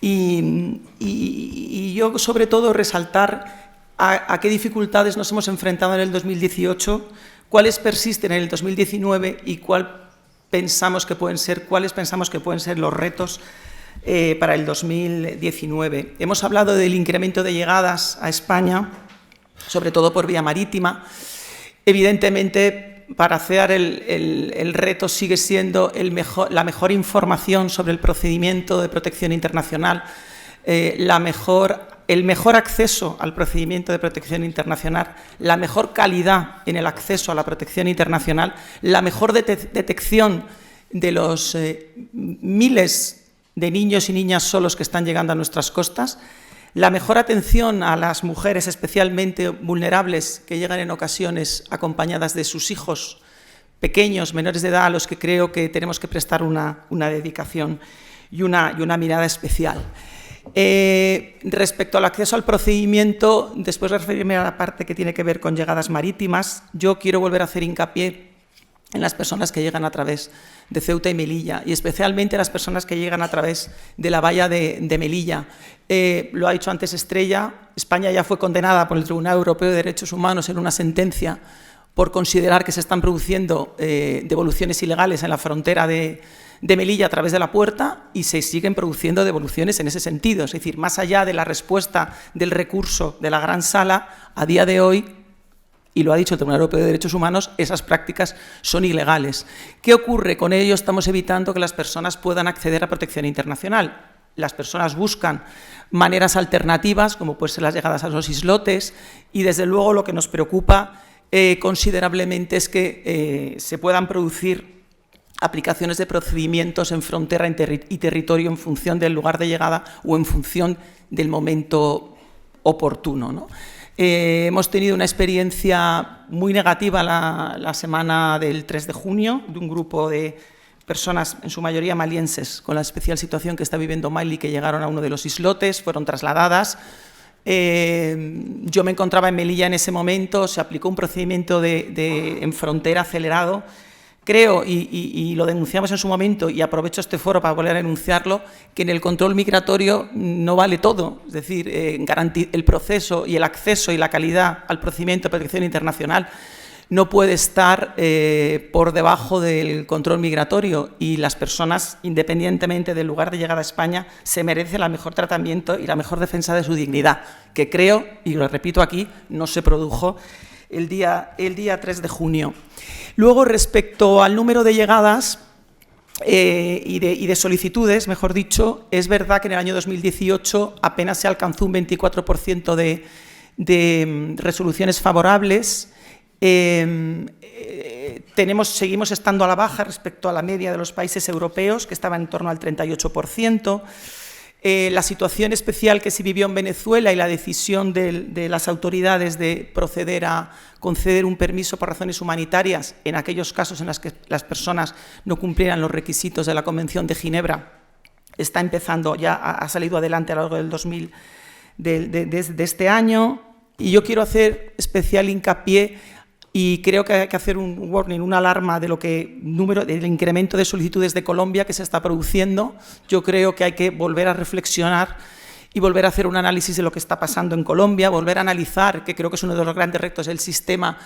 y yo, sobre todo, resaltar a qué dificultades nos hemos enfrentado en el 2018, cuáles persisten en el 2019 y cuáles pensamos que pueden ser los retos para el 2019. Hemos hablado del incremento de llegadas a España, sobre todo por vía marítima. El reto sigue siendo la mejor información sobre el procedimiento de protección internacional, el mejor acceso al procedimiento de protección internacional, la mejor calidad en el acceso a la protección internacional, la mejor detección de los miles de niños y niñas solos que están llegando a nuestras costas, la mejor atención a las mujeres especialmente vulnerables que llegan en ocasiones acompañadas de sus hijos pequeños, menores de edad, a los que creo que tenemos que prestar una dedicación y una mirada especial. Respecto al acceso al procedimiento, después de referirme a la parte que tiene que ver con llegadas marítimas, yo quiero volver a hacer hincapié en las personas que llegan a través de Ceuta y Melilla, y especialmente las personas que llegan a través de la valla de Melilla. Lo ha dicho antes Estrella, España ya fue condenada por el Tribunal Europeo de Derechos Humanos en una sentencia por considerar que se están produciendo devoluciones ilegales en la frontera de Melilla a través de la puerta, y se siguen produciendo devoluciones en ese sentido. Es decir, más allá de la respuesta del recurso de la Gran Sala, a día de hoy, y lo ha dicho el Tribunal Europeo de Derechos Humanos, esas prácticas son ilegales. ¿Qué ocurre? Con ello estamos evitando que las personas puedan acceder a protección internacional. Las personas buscan maneras alternativas, como pueden ser las llegadas a los islotes, y desde luego lo que nos preocupa considerablemente es que se puedan producir aplicaciones de procedimientos en frontera y territorio en función del lugar de llegada o en función del momento oportuno, ¿no? Hemos tenido una experiencia muy negativa la semana del 3 de junio de un grupo de personas, en su mayoría malienses, con la especial situación que está viviendo Mali, que llegaron a uno de los islotes, fueron trasladadas. Yo me encontraba en Melilla en ese momento, se aplicó un procedimiento en frontera acelerado. Creo, y lo denunciamos en su momento, y aprovecho este foro para volver a denunciarlo, que en el control migratorio no vale todo. Es decir, el proceso y el acceso y la calidad al procedimiento de protección internacional no puede estar por debajo del control migratorio, y las personas, independientemente del lugar de llegada a España, se merecen el mejor tratamiento y la mejor defensa de su dignidad, que creo, y lo repito aquí, no se produjo el día 3 de junio. Luego, respecto al número de llegadas y de solicitudes, mejor dicho, es verdad que en el año 2018 apenas se alcanzó un 24% de resoluciones favorables. seguimos estando a la baja respecto a la media de los países europeos, que estaba en torno al 38%. La situación especial que se vivió en Venezuela y la decisión de las autoridades de proceder a conceder un permiso por razones humanitarias en aquellos casos en los que las personas no cumplieran los requisitos de la Convención de Ginebra está empezando, ya ha salido adelante a lo largo de este año. Y yo quiero hacer especial hincapié y creo que hay que hacer un warning, una alarma de del incremento de solicitudes de Colombia que se está produciendo. Yo creo que hay que volver a reflexionar y volver a hacer un análisis de lo que está pasando en Colombia, volver a analizar, que creo que es uno de los grandes retos del sistema,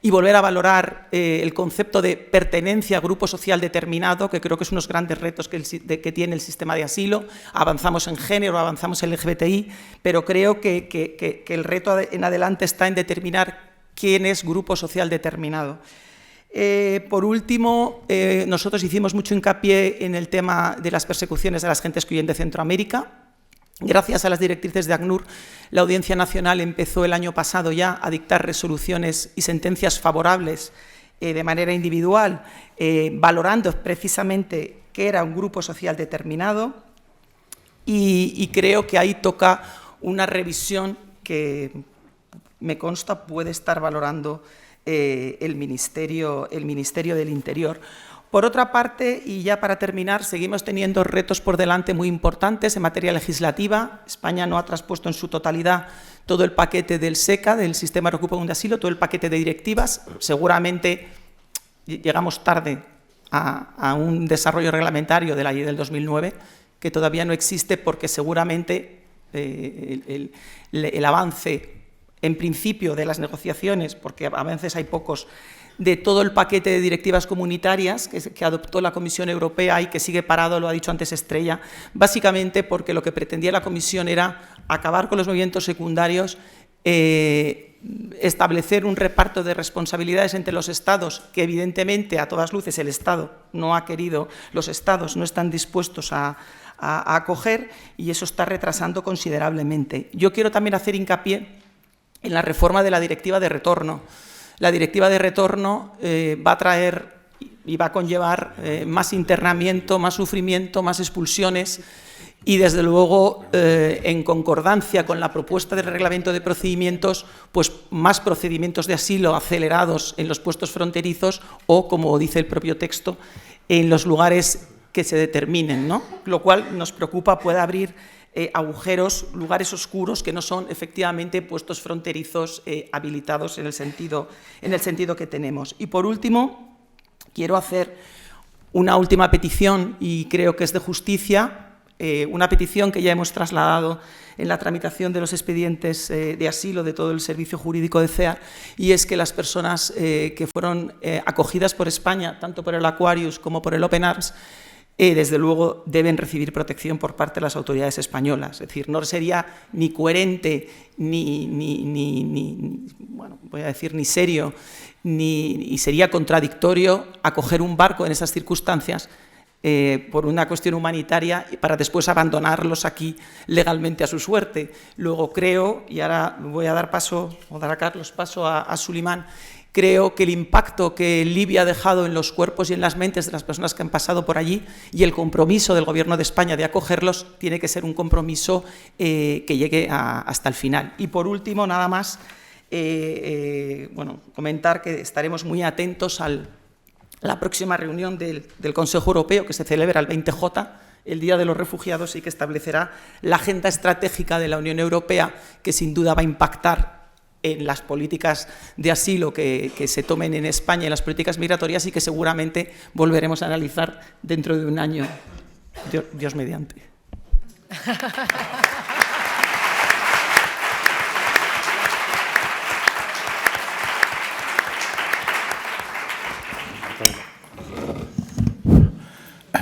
y volver a valorar el concepto de pertenencia a grupo social determinado, que creo que es uno de los grandes retos que tiene el sistema de asilo. Avanzamos en género, avanzamos en LGBTI, pero creo que el reto en adelante está en determinar quién es grupo social determinado. Por último, nosotros hicimos mucho hincapié en el tema de las persecuciones de las gentes que huyen de Centroamérica. Gracias a las directrices de ACNUR, la Audiencia Nacional empezó el año pasado ya a dictar resoluciones y sentencias favorables de manera individual, valorando precisamente qué era un grupo social determinado, y creo que ahí toca una revisión que me consta puede estar valorando el Ministerio del Interior. Por otra parte, y ya para terminar, seguimos teniendo retos por delante muy importantes en materia legislativa. España no ha traspuesto en su totalidad todo el paquete del SECA, del Sistema Europeo Común de Asilo, todo el paquete de directivas. Seguramente llegamos tarde a un desarrollo reglamentario de la ley del 2009, que todavía no existe porque seguramente el avance, en principio, de las negociaciones, porque a veces hay pocos, de todo el paquete de directivas comunitarias que adoptó la Comisión Europea y que sigue parado, lo ha dicho antes Estrella, básicamente porque lo que pretendía la Comisión era acabar con los movimientos secundarios, establecer un reparto de responsabilidades entre los Estados, que evidentemente a todas luces el Estado no ha querido, los Estados no están dispuestos a acoger, y eso está retrasando considerablemente. Yo quiero también hacer hincapié en la reforma de la Directiva de Retorno. La Directiva de Retorno va a traer y va a conllevar más internamiento, más sufrimiento, más expulsiones, y desde luego, en concordancia con la propuesta de reglamento de procedimientos, pues más procedimientos de asilo acelerados en los puestos fronterizos o, como dice el propio texto, en los lugares que se determinen, ¿no? Lo cual nos preocupa, puede abrir agujeros, lugares oscuros que no son efectivamente puestos fronterizos habilitados en el sentido que tenemos. Y por último, quiero hacer una última petición, y creo que es de justicia, una petición que ya hemos trasladado en la tramitación de los expedientes de asilo de todo el servicio jurídico de CEAR, y es que las personas que fueron acogidas por España, tanto por el Aquarius como por el Open Arms, desde luego deben recibir protección por parte de las autoridades españolas. Es decir, no sería ni coherente, bueno, voy a decir, ni serio, y sería contradictorio acoger un barco en esas circunstancias por una cuestión humanitaria y para después abandonarlos aquí legalmente a su suerte. Luego creo, y ahora voy a dar paso, o dar a Carlos paso a Sulimán, creo que el impacto que Libia ha dejado en los cuerpos y en las mentes de las personas que han pasado por allí, y el compromiso del Gobierno de España de acogerlos, tiene que ser un compromiso que llegue hasta el final. Y por último, nada más, bueno, comentar que estaremos muy atentos a la próxima reunión del Consejo Europeo, que se celebra el 20J, el Día de los Refugiados, y que establecerá la agenda estratégica de la Unión Europea, que sin duda va a impactar en las políticas de asilo que se tomen en España, en las políticas migratorias, y que seguramente volveremos a analizar dentro de un año, Dios mediante.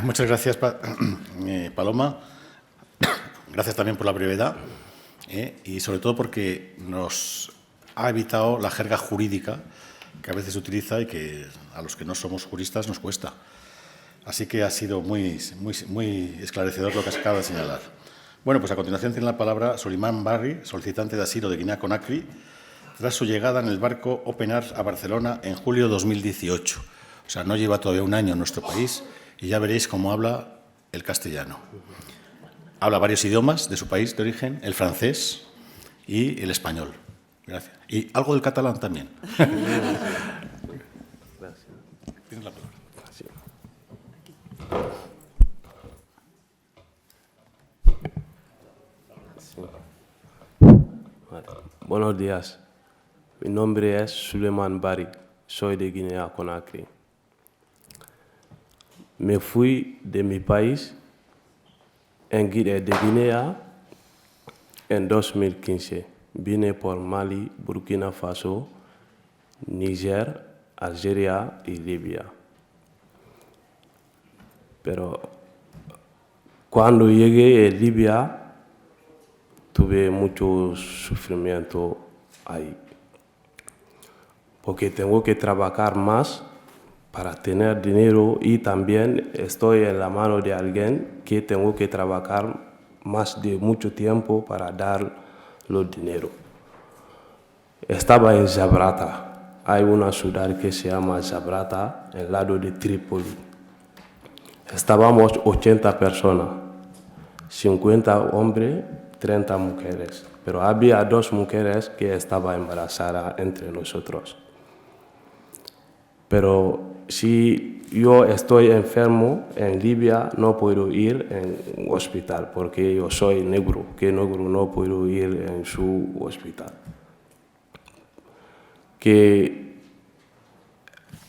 Muchas gracias, Paloma. Gracias también por la brevedad y sobre todo porque nos ha evitado la jerga jurídica que a veces se utiliza y que a los que no somos juristas nos cuesta. Así que ha sido muy esclarecedor lo que has acabado de señalar. Bueno, pues a continuación tiene la palabra Sulimán Barri, solicitante de asilo de Guinea-Conakry, tras su llegada en el barco Open Arms a Barcelona en julio de 2018. O sea, no lleva todavía un año en nuestro país y ya veréis cómo habla el castellano. Habla varios idiomas de su país de origen, el francés y el español. Gracias. Y algo del catalán también. Tienes la palabra. Buenos días. Mi nombre es Suleiman Bari. Soy de Guinea-Conakry. Me fui de mi país de Guinea en 2015. Vine por Mali, Burkina Faso, Níger, Algeria y Libia. Pero cuando llegué a Libia, tuve mucho sufrimiento ahí. Porque tengo que trabajar más para tener dinero y también estoy en la mano de alguien que tengo que trabajar más de mucho tiempo para dar los dinero. Estaba en Zabrata. Hay una ciudad que se llama Zabrata, al lado de Trípoli. Estábamos 80 personas, 50 hombres, 30 mujeres. Pero había 2 mujeres que estaban embarazadas entre nosotros. Pero si yo estoy enfermo en Libia, no puedo ir en un hospital porque yo soy negro, que negro no puedo ir en su hospital. Que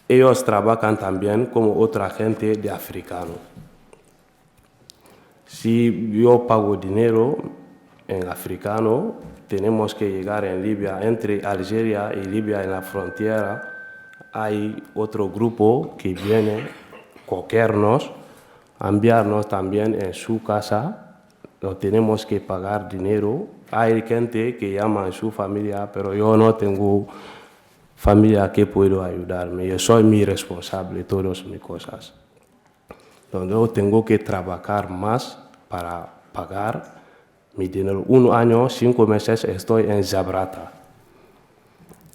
ellos trabajan también como otra gente de africano. Si yo pago dinero en africano, tenemos que llegar en Libia, entre Algeria y Libia en la frontera. Hay otro grupo que viene a cogernos, a enviarnos también en su casa. No tenemos que pagar dinero. Hay gente que llama a su familia, pero yo no tengo familia que puedo ayudarme. Yo soy mi responsable de todas mis cosas. Entonces yo tengo que trabajar más para pagar mi dinero. 1 año, 5 meses estoy en Zabrata,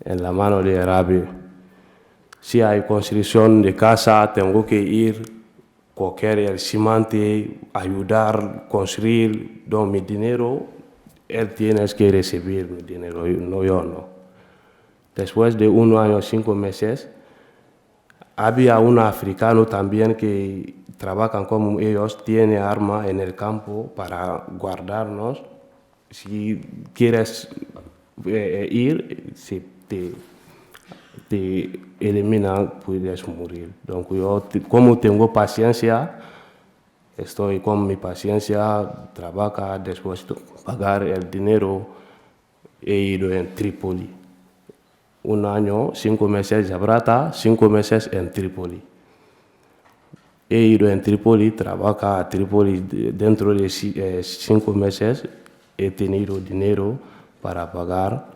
en la mano de Rabi. Si hay construcción de casa, tengo que ir, coger el cimento, ayudar, construir. Don mi dinero, él tiene que recibir mi dinero, no yo no. Después de 1 año, 5 meses, había un africano también que trabajan como ellos, tiene arma en el campo para guardarnos. Si quieres ir, si te eliminan, puedes morir. Entonces yo, como tengo paciencia, estoy con mi paciencia, trabajo, después de pagar el dinero, he ido en Trípoli. 1 año, 5 meses Zabrata, 5 meses en Trípoli. He ido en Trípoli, trabajo a Trípoli dentro de 5 meses, he tenido dinero para pagar.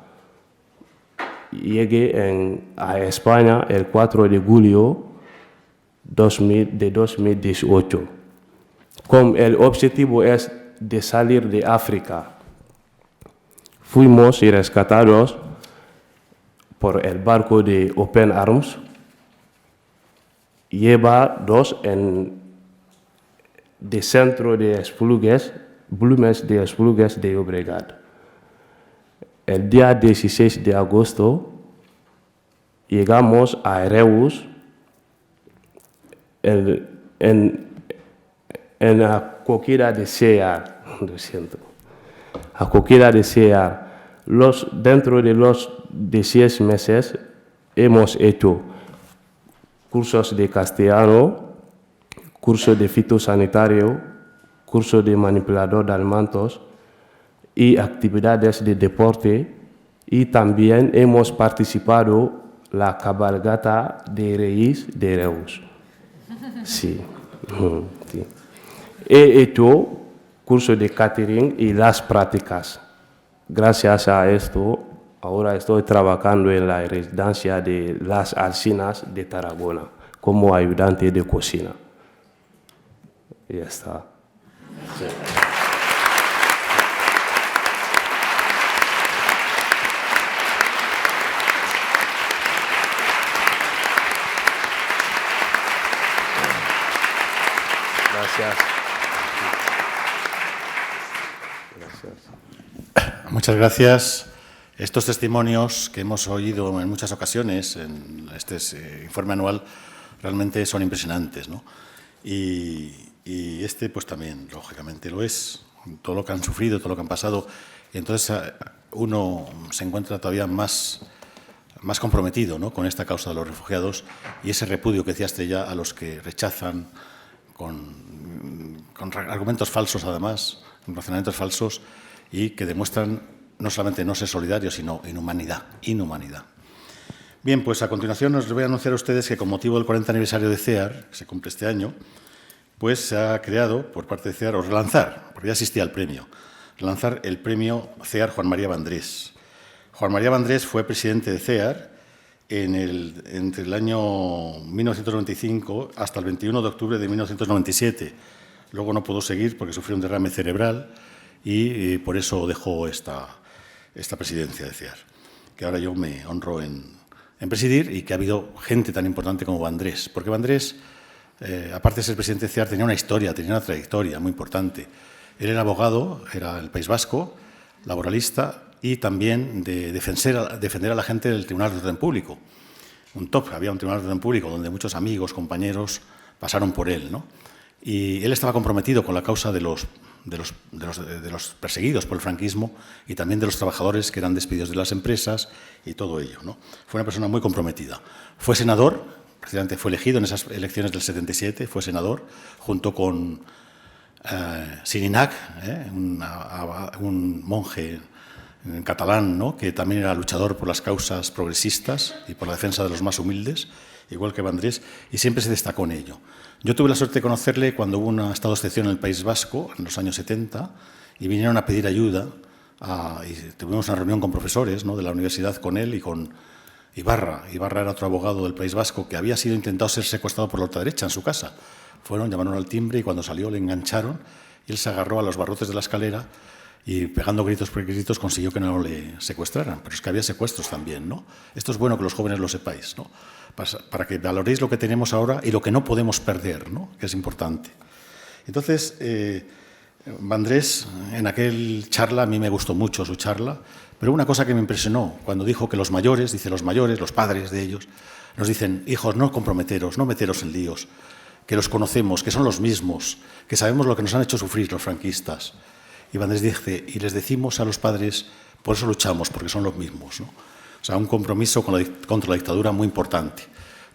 Llegué a España el 4 de julio de 2018. Como el objetivo es de salir de África, fuimos rescatados por el barco de Open Arms. Lleva 2 de centro de Esplugues, Blumes de Esplugues de Llobregat. El día 16 de agosto llegamos a Reus en la acogida de CEAR. Lo siento. Acogida de CEAR. Dentro de los 16 meses hemos hecho cursos de castellano, cursos de fitosanitario, cursos de manipulador de alimentos y actividades de deporte, y también hemos participado en la cabalgata de Reyes de Reus. Sí. Sí. He hecho cursos de catering y las prácticas. Gracias a esto, ahora estoy trabajando en la residencia de Las Alsinas de Tarragona como ayudante de cocina. Ya está. Sí. Gracias. Gracias. Muchas gracias. Estos testimonios que hemos oído en muchas ocasiones en este informe anual realmente son impresionantes, ¿no? Y este, pues también, lógicamente, lo es. Todo lo que han sufrido, todo lo que han pasado. Y entonces uno se encuentra todavía más comprometido, ¿no?, con esta causa de los refugiados y ese repudio que decías ya a los que rechazan con argumentos falsos, además, con razonamientos falsos, y que demuestran no solamente no ser solidarios, sino inhumanidad. Bien, pues a continuación os voy a anunciar a ustedes que con motivo del 40 aniversario de CEAR, que se cumple este año, pues se ha creado por parte de CEAR, o relanzar, porque ya existía el premio, relanzar el premio CEAR Juan María Vandrés. Juan María Vandrés fue presidente de CEAR entre el año 1995 hasta el 21 de octubre de 1997. Luego no pudo seguir porque sufrió un derrame cerebral y por eso dejó esta presidencia de CEAR, que ahora yo me honro en presidir, y que ha habido gente tan importante como Vandrés, porque Vandrés, aparte de ser presidente de CEAR, tenía una historia, tenía una trayectoria muy importante. Él era abogado, era del País Vasco, laboralista, y también de defender a la gente del Tribunal de Orden Público. Había un Tribunal de Orden Público donde muchos amigos, compañeros pasaron por él, ¿no? Y él estaba comprometido con la causa de los perseguidos por el franquismo y también de los trabajadores que eran despedidos de las empresas y todo ello, ¿no? Fue una persona muy comprometida. Fue senador, precisamente fue elegido en esas elecciones del 77, fue senador, junto con Sirinac, un monje en catalán, ¿no?, que también era luchador por las causas progresistas y por la defensa de los más humildes, igual que Vandrés, y siempre se destacó en ello. Yo tuve la suerte de conocerle cuando hubo un estado de excepción en el País Vasco, en los años 70, y vinieron a pedir ayuda, y tuvimos una reunión con profesores, ¿no?, de la universidad con él y con Ibarra. Ibarra era otro abogado del País Vasco que había sido intentado ser secuestrado por la ultraderecha en su casa. Llamaron al timbre y cuando salió le engancharon y él se agarró a los barrotes de la escalera y pegando gritos por gritos consiguió que no le secuestraran. Pero es que había secuestros también, ¿no? Esto es bueno que los jóvenes lo sepáis, ¿no?, para que valoréis lo que tenemos ahora y lo que no podemos perder, ¿no?, que es importante. Entonces, Vandrés, en aquel charla, a mí me gustó mucho su charla, pero una cosa que me impresionó, cuando dijo que los mayores, los padres de ellos, nos dicen: hijos, no comprometeros, no meteros en líos, que los conocemos, que son los mismos, que sabemos lo que nos han hecho sufrir los franquistas. Y Vandrés dice: y les decimos a los padres, por eso luchamos, porque son los mismos, ¿no? O sea, un compromiso contra la dictadura muy importante.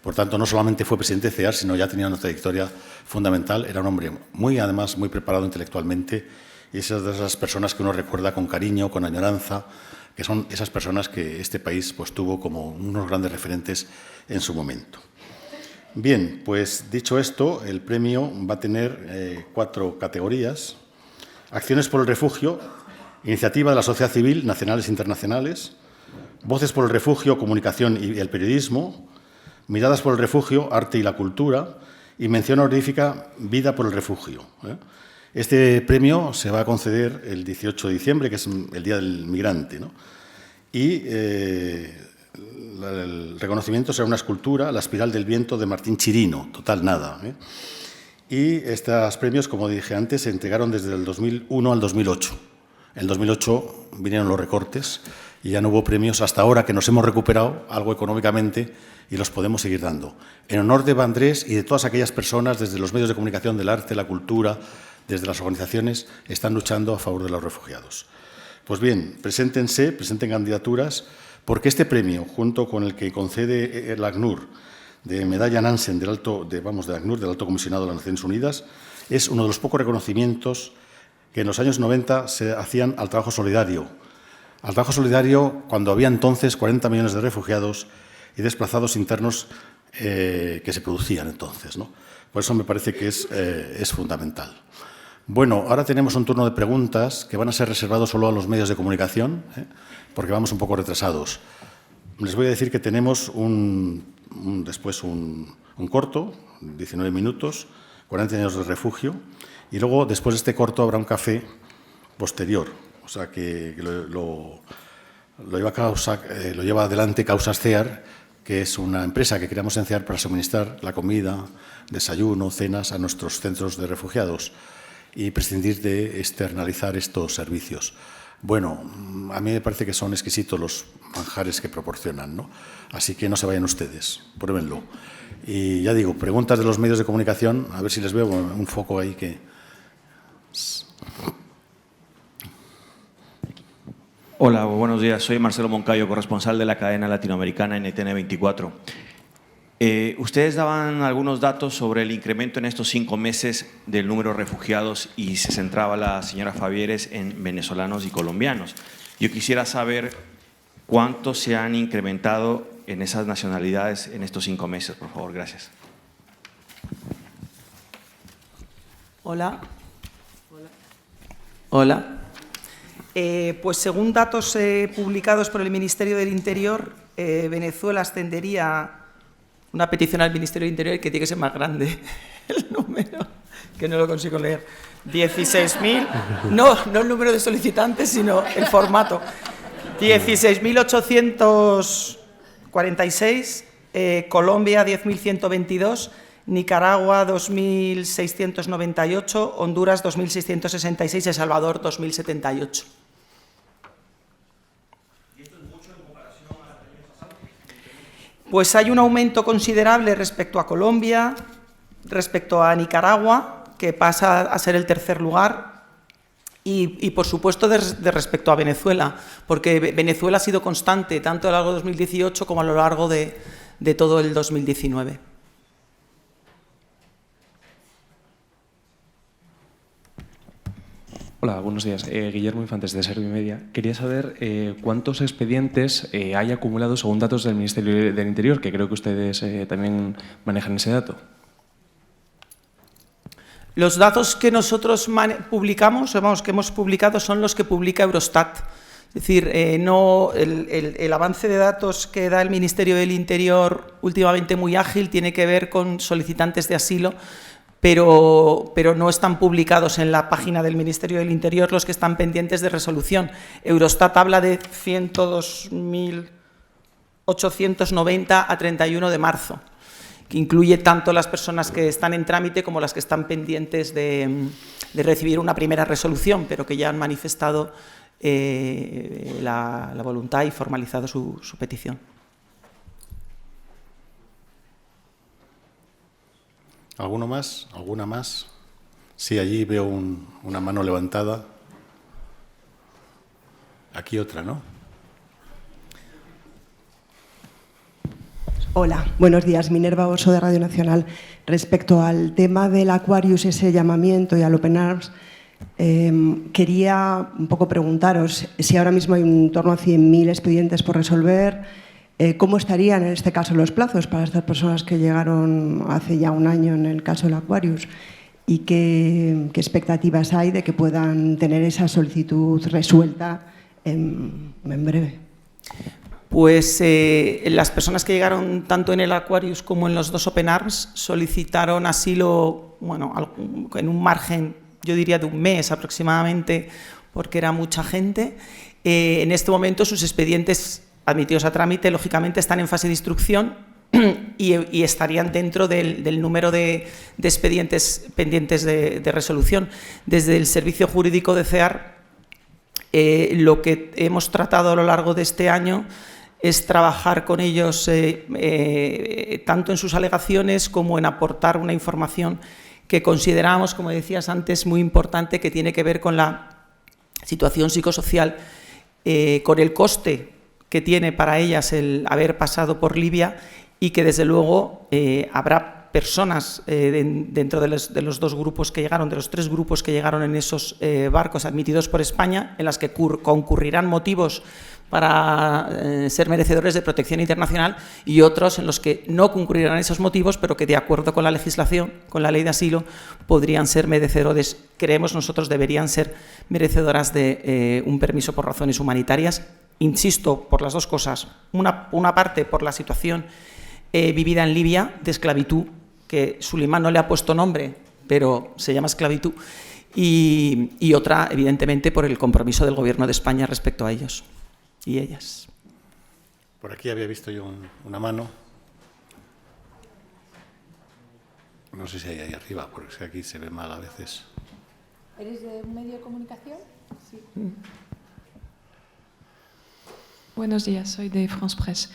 Por tanto, no solamente fue presidente de CEAR, sino ya tenía una trayectoria fundamental. Era un hombre además, muy preparado intelectualmente, y esas de esas personas que uno recuerda con cariño, con añoranza, que son esas personas que este país pues tuvo como unos grandes referentes en su momento. Bien, pues dicho esto, el premio va a tener 4 categorías: acciones por el refugio, iniciativa de la sociedad civil, nacionales e internacionales; voces por el refugio, comunicación y el periodismo; miradas por el refugio, arte y la cultura; y mención honorífica, vida por el refugio. Este premio se va a conceder el 18 de diciembre, que es el Día del Migrante, ¿no? Y el reconocimiento será una escultura, La espiral del viento, de Martín Chirino, total nada. Y estos premios, como dije antes, se entregaron desde el 2001 al 2008. En el 2008 vinieron los recortes y ya no hubo premios hasta ahora, que nos hemos recuperado algo económicamente y los podemos seguir dando. En honor de Vandrés y de todas aquellas personas, desde los medios de comunicación, del arte, la cultura, desde las organizaciones, están luchando a favor de los refugiados. Pues bien, presenten candidaturas, porque este premio, junto con el que concede el ACNUR, de Medalla Nansen del Alto Comisionado de las Naciones Unidas, es uno de los pocos reconocimientos que en los años 90 se hacían al trabajo solidario. Al trabajo solidario cuando había entonces 40 millones de refugiados y desplazados internos que se producían entonces, ¿no? Por eso me parece que es fundamental. Bueno, ahora tenemos un turno de preguntas que van a ser reservados solo a los medios de comunicación, porque vamos un poco retrasados. Les voy a decir que tenemos después un corto, 19 minutos, 40 años de refugio, y luego, después de este corto, habrá un café posterior. O sea, que lo lleva adelante Causas CEAR, que es una empresa que queremos iniciar para suministrar la comida, desayuno, cenas a nuestros centros de refugiados y prescindir de externalizar estos servicios. Bueno, a mí me parece que son exquisitos los manjares que proporcionan, ¿no? Así que no se vayan ustedes, pruébenlo. Y ya digo, preguntas de los medios de comunicación, a ver si les veo un foco ahí que... Hola, buenos días. Soy Marcelo Moncayo, corresponsal de la cadena latinoamericana NTN24. Ustedes daban algunos datos sobre el incremento en estos 5 meses del número de refugiados y se centraba la señora Fabieres en venezolanos y colombianos. Yo quisiera saber cuántos se han incrementado en esas nacionalidades en estos 5 meses, por favor. Gracias. Hola. Hola. Pues según datos publicados por el Ministerio del Interior, Venezuela ascendería una petición al Ministerio del Interior que tiene que ser más grande el número, que no lo consigo leer. 16.000, no el número de solicitantes, sino el formato. 16.846, Colombia 10.122, Nicaragua 2.698, Honduras 2.666 y El Salvador 2.078. Pues hay un aumento considerable respecto a Colombia, respecto a Nicaragua, que pasa a ser el tercer lugar, y por supuesto de respecto a Venezuela, porque Venezuela ha sido constante tanto a lo largo de 2018 como a lo largo de todo el 2019. Hola, buenos días. Guillermo Infantes, de Servimedia. Quería saber cuántos expedientes hay acumulados según datos del Ministerio del Interior, que creo que ustedes también manejan ese dato. Los datos que nosotros publicamos, que hemos publicado, son los que publica Eurostat. Es decir, el avance de datos que da el Ministerio del Interior últimamente muy ágil tiene que ver con solicitantes de asilo, pero no están publicados en la página del Ministerio del Interior los que están pendientes de resolución. Eurostat habla de 102.890 a 31 de marzo, que incluye tanto las personas que están en trámite como las que están pendientes de recibir una primera resolución, pero que ya han manifestado la voluntad y formalizado su petición. ¿Alguno más? ¿Alguna más? Sí, allí veo una mano levantada. Aquí otra, ¿no? Hola, buenos días. Minerva Oso, de Radio Nacional. Respecto al tema del Aquarius, ese llamamiento, y al Open Arms, quería un poco preguntaros si ahora mismo hay en torno a 100.000 expedientes por resolver. ¿Cómo estarían en este caso los plazos para estas personas que llegaron hace ya un año en el caso del Aquarius? ¿Y qué expectativas hay de que puedan tener esa solicitud resuelta en breve? Pues las personas que llegaron tanto en el Aquarius como en los 2 Open Arms solicitaron asilo, bueno, en un margen, yo diría, de un mes aproximadamente, porque era mucha gente. En este momento sus expedientes admitidos a trámite, lógicamente, están en fase de instrucción y estarían dentro del número de expedientes pendientes de resolución. Desde el Servicio Jurídico de CEAR, lo que hemos tratado a lo largo de este año es trabajar con ellos tanto en sus alegaciones como en aportar una información que consideramos, como decías antes, muy importante, que tiene que ver con la situación psicosocial, con el coste que tiene para ellas el haber pasado por Libia, y que desde luego habrá personas dentro de los 2 grupos que llegaron, de los 3 grupos que llegaron en esos barcos admitidos por España, en las que concurrirán motivos para ser merecedores de protección internacional, y otros en los que no concurrirán esos motivos, pero que de acuerdo con la legislación, con la ley de asilo, podrían ser merecedores, creemos nosotros, deberían ser merecedoras de un permiso por razones humanitarias. Insisto, por las 2 cosas. Una parte por la situación vivida en Libia de esclavitud, que Sulimán no le ha puesto nombre, pero se llama esclavitud, y otra, evidentemente, por el compromiso del Gobierno de España respecto a ellos y ellas. Por aquí había visto yo una mano. No sé si hay ahí arriba, porque es que aquí se ve mal a veces. ¿Eres de un medio de comunicación? Sí. Buenos días, soy de France Presse.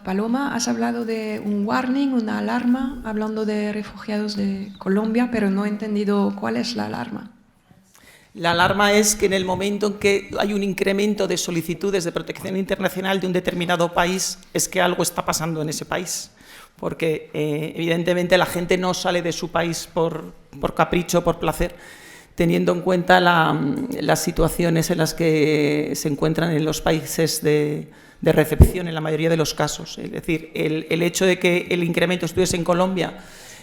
Paloma, has hablado de un warning, una alarma, hablando de refugiados de Colombia, pero no he entendido cuál es la alarma. La alarma es que en el momento en que hay un incremento de solicitudes de protección internacional de un determinado país, es que algo está pasando en ese país. Porque evidentemente la gente no sale de su país por capricho, por placer, teniendo en cuenta las situaciones en las que se encuentran en los países de recepción en la mayoría de los casos. Es decir, el hecho de que el incremento, estuviese en Colombia,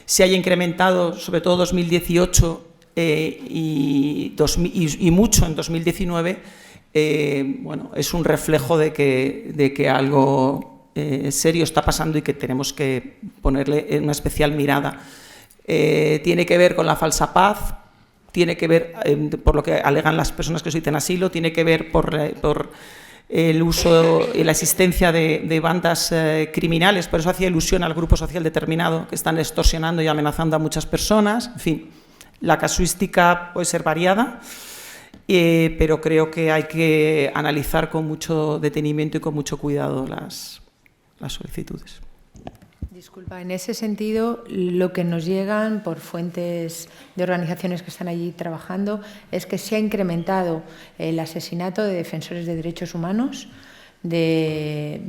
se haya incrementado, sobre todo 2018 y mucho en 2019, bueno, es un reflejo de que algo serio está pasando y que tenemos que ponerle una especial mirada. Tiene que ver con la falsa paz, tiene que ver, por lo que alegan las personas que solicitan asilo, tiene que ver por el uso y la existencia de bandas criminales, por eso hacía ilusión al grupo social determinado que están extorsionando y amenazando a muchas personas. En fin, la casuística puede ser variada, pero creo que hay que analizar con mucho detenimiento y con mucho cuidado las solicitudes. Disculpa, en ese sentido, lo que nos llegan por fuentes de organizaciones que están allí trabajando es que se ha incrementado el asesinato de defensores de derechos humanos, de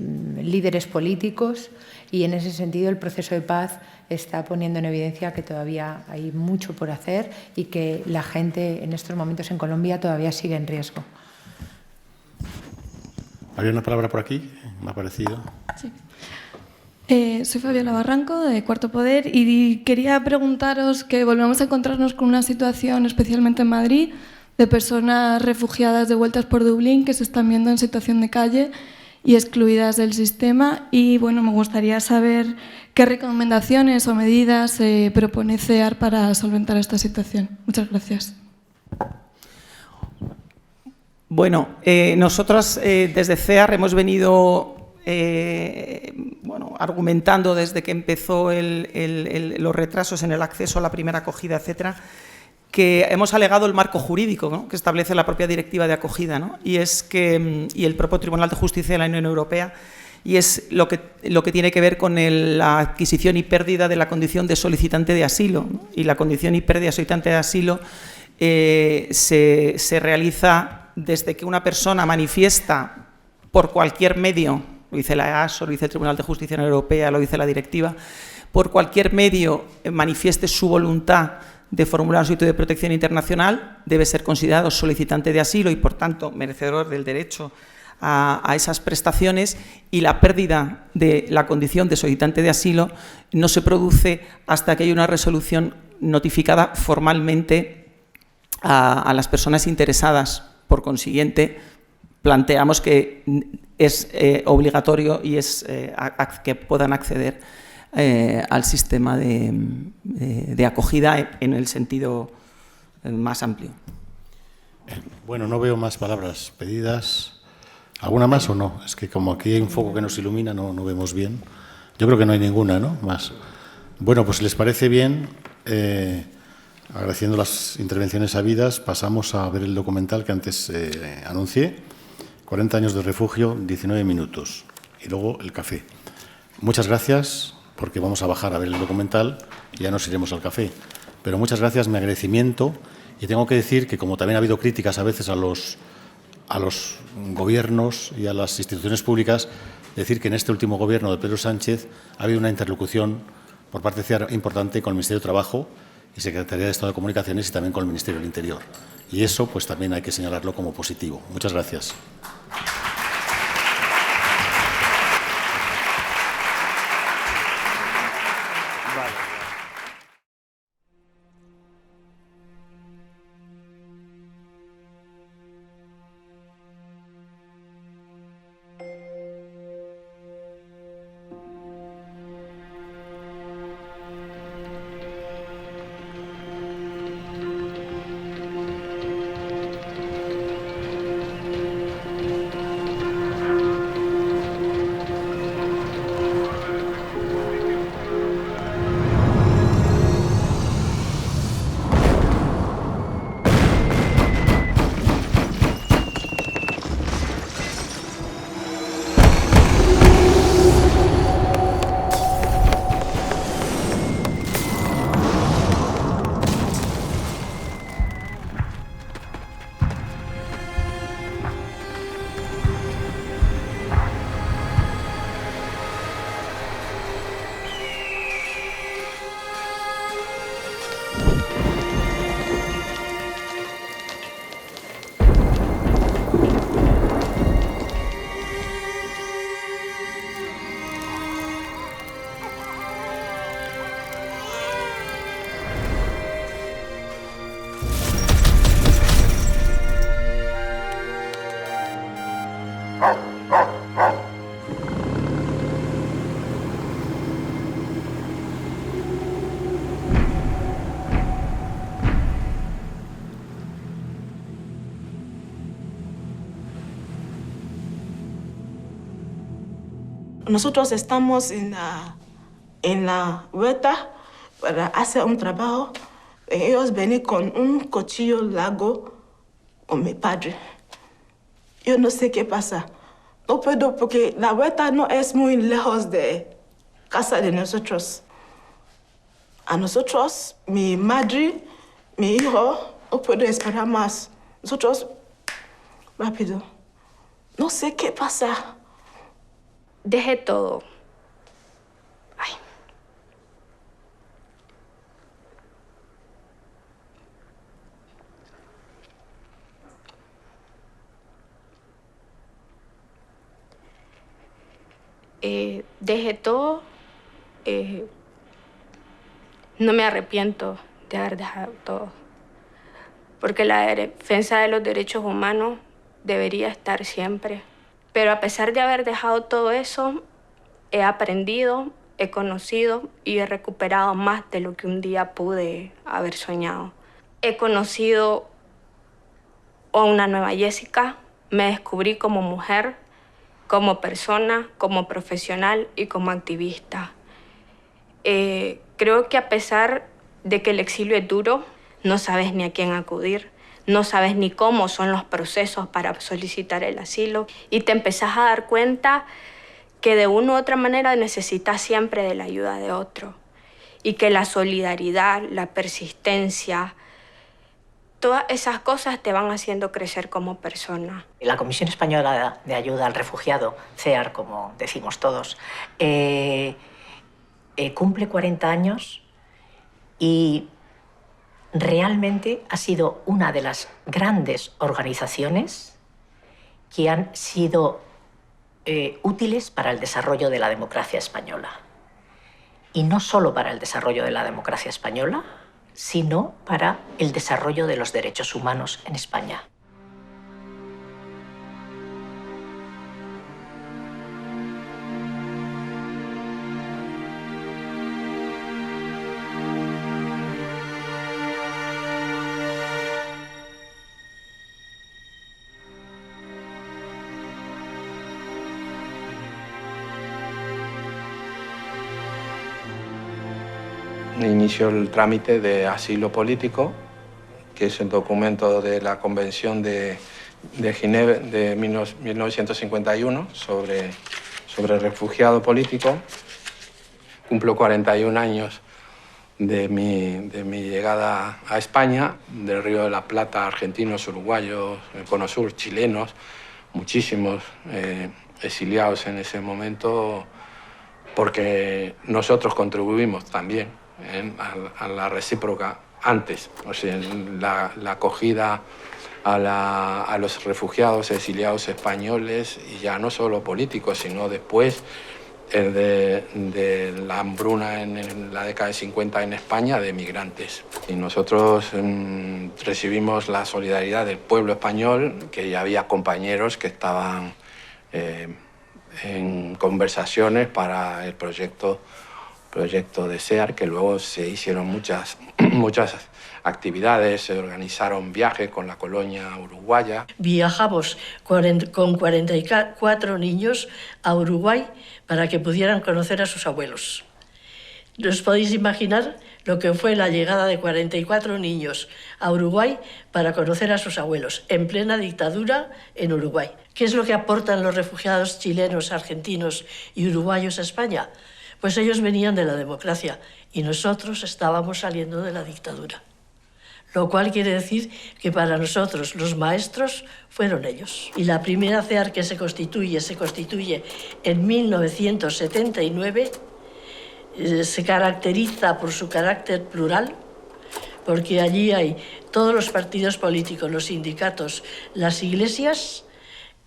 líderes políticos, y en ese sentido el proceso de paz está poniendo en evidencia que todavía hay mucho por hacer y que la gente en estos momentos en Colombia todavía sigue en riesgo. ¿Había una palabra por aquí? Me ha parecido. Sí. Soy Fabiola Barranco, de Cuarto Poder, y quería preguntaros que volvemos a encontrarnos con una situación, especialmente en Madrid, de personas refugiadas devueltas por Dublín que se están viendo en situación de calle y excluidas del sistema. Y bueno, me gustaría saber qué recomendaciones o medidas propone CEAR para solventar esta situación. Muchas gracias. Bueno, nosotros desde CEAR hemos venido argumentando desde que empezó los retrasos en el acceso a la primera acogida, etcétera, que hemos alegado el marco jurídico, ¿no?, que establece la propia directiva de acogida, ¿no?, y el propio Tribunal de Justicia de la Unión Europea, y es lo que tiene que ver con la adquisición y pérdida de la condición de solicitante de asilo, ¿no? Y la condición y pérdida de solicitante de asilo se realiza desde que una persona manifiesta por cualquier medio, lo dice la EASO, lo dice el Tribunal de Justicia de la Unión Europea, lo dice la directiva, por cualquier medio manifieste su voluntad de formular un solicitud de protección internacional, debe ser considerado solicitante de asilo y, por tanto, merecedor del derecho a esas prestaciones, y la pérdida de la condición de solicitante de asilo no se produce hasta que haya una resolución notificada formalmente a las personas interesadas. Por consiguiente, planteamos que es obligatorio y que puedan acceder al sistema de acogida en el sentido más amplio. Bueno, no veo más palabras pedidas. ¿Alguna más o no? Es que como aquí hay un foco que nos ilumina, no vemos bien. Yo creo que no hay ninguna, ¿no? Más. Bueno, pues si les parece bien, agradeciendo las intervenciones habidas, pasamos a ver el documental que antes anuncié. 40 años de refugio, 19 minutos. Y luego el café. Muchas gracias, porque vamos a bajar a ver el documental y ya nos iremos al café. Pero muchas gracias, mi agradecimiento. Y tengo que decir que, como también ha habido críticas a veces a los gobiernos y a las instituciones públicas, decir que en este último gobierno de Pedro Sánchez ha habido una interlocución por parte de CEAR importante con el Ministerio de Trabajo y Secretaría de Estado de Comunicaciones y también con el Ministerio del Interior. Y eso pues también hay que señalarlo como positivo. Muchas gracias. nosotros estamos en la huerta para hacer un trabajo. Ellos venían con un cuchillo largo con mi padre. Yo no sé qué pasa. No puedo porque la huerta no es muy lejos de casa de nosotros. A nosotros, mi madre, mi hijo, no puedo esperar más. Nosotros, rápido. No sé qué pasa. Dejé todo. Ay. Dejé todo. No me arrepiento de haber dejado todo. Porque la defensa de los derechos humanos debería estar siempre. Pero a pesar de haber dejado todo eso, he aprendido, he conocido y he recuperado más de lo que un día pude haber soñado. He conocido a una nueva Jessica, me descubrí como mujer, como persona, como profesional y como activista. Creo que a pesar de que el exilio es duro, no sabes ni a quién acudir, no sabes ni cómo son los procesos para solicitar el asilo y te empezás a dar cuenta que de una u otra manera necesitas siempre de la ayuda de otro y que la solidaridad, la persistencia, todas esas cosas te van haciendo crecer como persona. La Comisión Española de Ayuda al Refugiado, CEAR, como decimos todos, cumple 40 años y realmente ha sido una de las grandes organizaciones que han sido útiles para el desarrollo de la democracia española. Y no solo para el desarrollo de la democracia española, sino para el desarrollo de los derechos humanos en España. Inició el trámite de asilo político, que es el documento de la Convención de Ginebra de 1951 sobre refugiado político. Cumplo 41 años de mi llegada a España, del Río de la Plata, argentinos, uruguayos, el Cono Sur, chilenos, muchísimos exiliados en ese momento, porque nosotros contribuimos también a la recíproca antes, o sea, la acogida a los refugiados exiliados españoles, y ya no solo políticos, sino después de la hambruna en la década de 50 en España, de migrantes. Y nosotros recibimos la solidaridad del pueblo español, que ya había compañeros que estaban en conversaciones para el proyecto de SEAR, que luego se hicieron muchas actividades, se organizaron viajes con la colonia uruguaya. Viajamos con 44 niños a Uruguay para que pudieran conocer a sus abuelos. ¿Os podéis imaginar lo que fue la llegada de 44 niños a Uruguay para conocer a sus abuelos en plena dictadura en Uruguay? ¿Qué es lo que aportan los refugiados chilenos, argentinos y uruguayos a España? Pues ellos venían de la democracia y nosotros estábamos saliendo de la dictadura. Lo cual quiere decir que para nosotros los maestros fueron ellos. Y la primera CEAR que se constituye en 1979, se caracteriza por su carácter plural, porque allí hay todos los partidos políticos, los sindicatos, las iglesias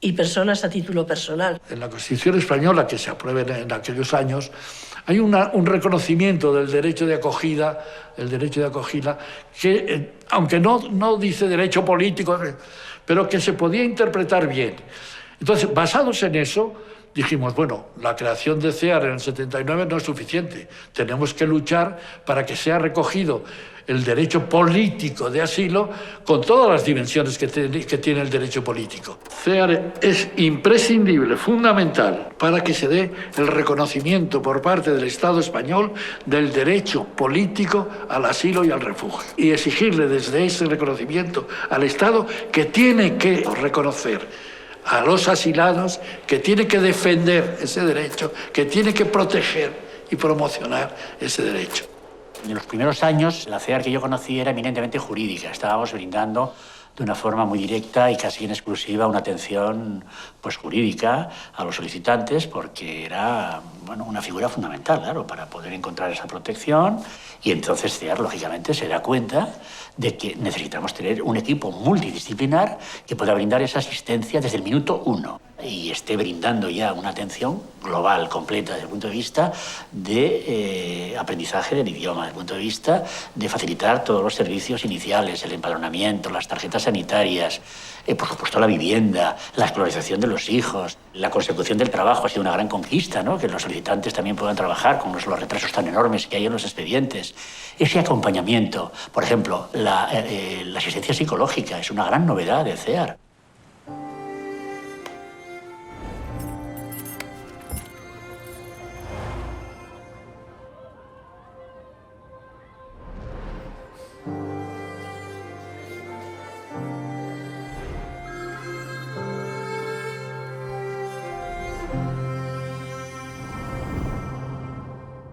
y personas a título personal. En la Constitución española, que se apruebe en aquellos años, hay un reconocimiento del derecho de acogida, que, aunque no dice derecho político, pero que se podía interpretar bien. Entonces, basados en eso, dijimos, bueno, la creación de CEAR en el 79 no es suficiente. Tenemos que luchar para que sea recogido el derecho político de asilo con todas las dimensiones que tiene el derecho político. CEAR es imprescindible, fundamental, para que se dé el reconocimiento por parte del Estado español del derecho político al asilo y al refugio. Y exigirle desde ese reconocimiento al Estado que tiene que reconocer a los asilados, que tiene que defender ese derecho, que tiene que proteger y promocionar ese derecho. En los primeros años, la CEAR que yo conocí era eminentemente jurídica. Estábamos brindando de una forma muy directa y casi en exclusiva una atención pues, jurídica a los solicitantes, porque era una figura fundamental, claro, para poder encontrar esa protección. Y entonces CEAR, lógicamente, se da cuenta de que necesitamos tener un equipo multidisciplinar que pueda brindar esa asistencia desde el minuto 1 y esté brindando ya una atención global, completa, desde el punto de vista de aprendizaje del idioma, desde el punto de vista de facilitar todos los servicios iniciales, el empadronamiento, las tarjetas sanitarias, por supuesto la vivienda, la escolarización de los hijos, la consecución del trabajo ha sido una gran conquista, ¿no? Que los solicitantes también puedan trabajar con los retrasos tan enormes que hay en los expedientes. Ese acompañamiento, por ejemplo, la asistencia psicológica es una gran novedad de CEAR.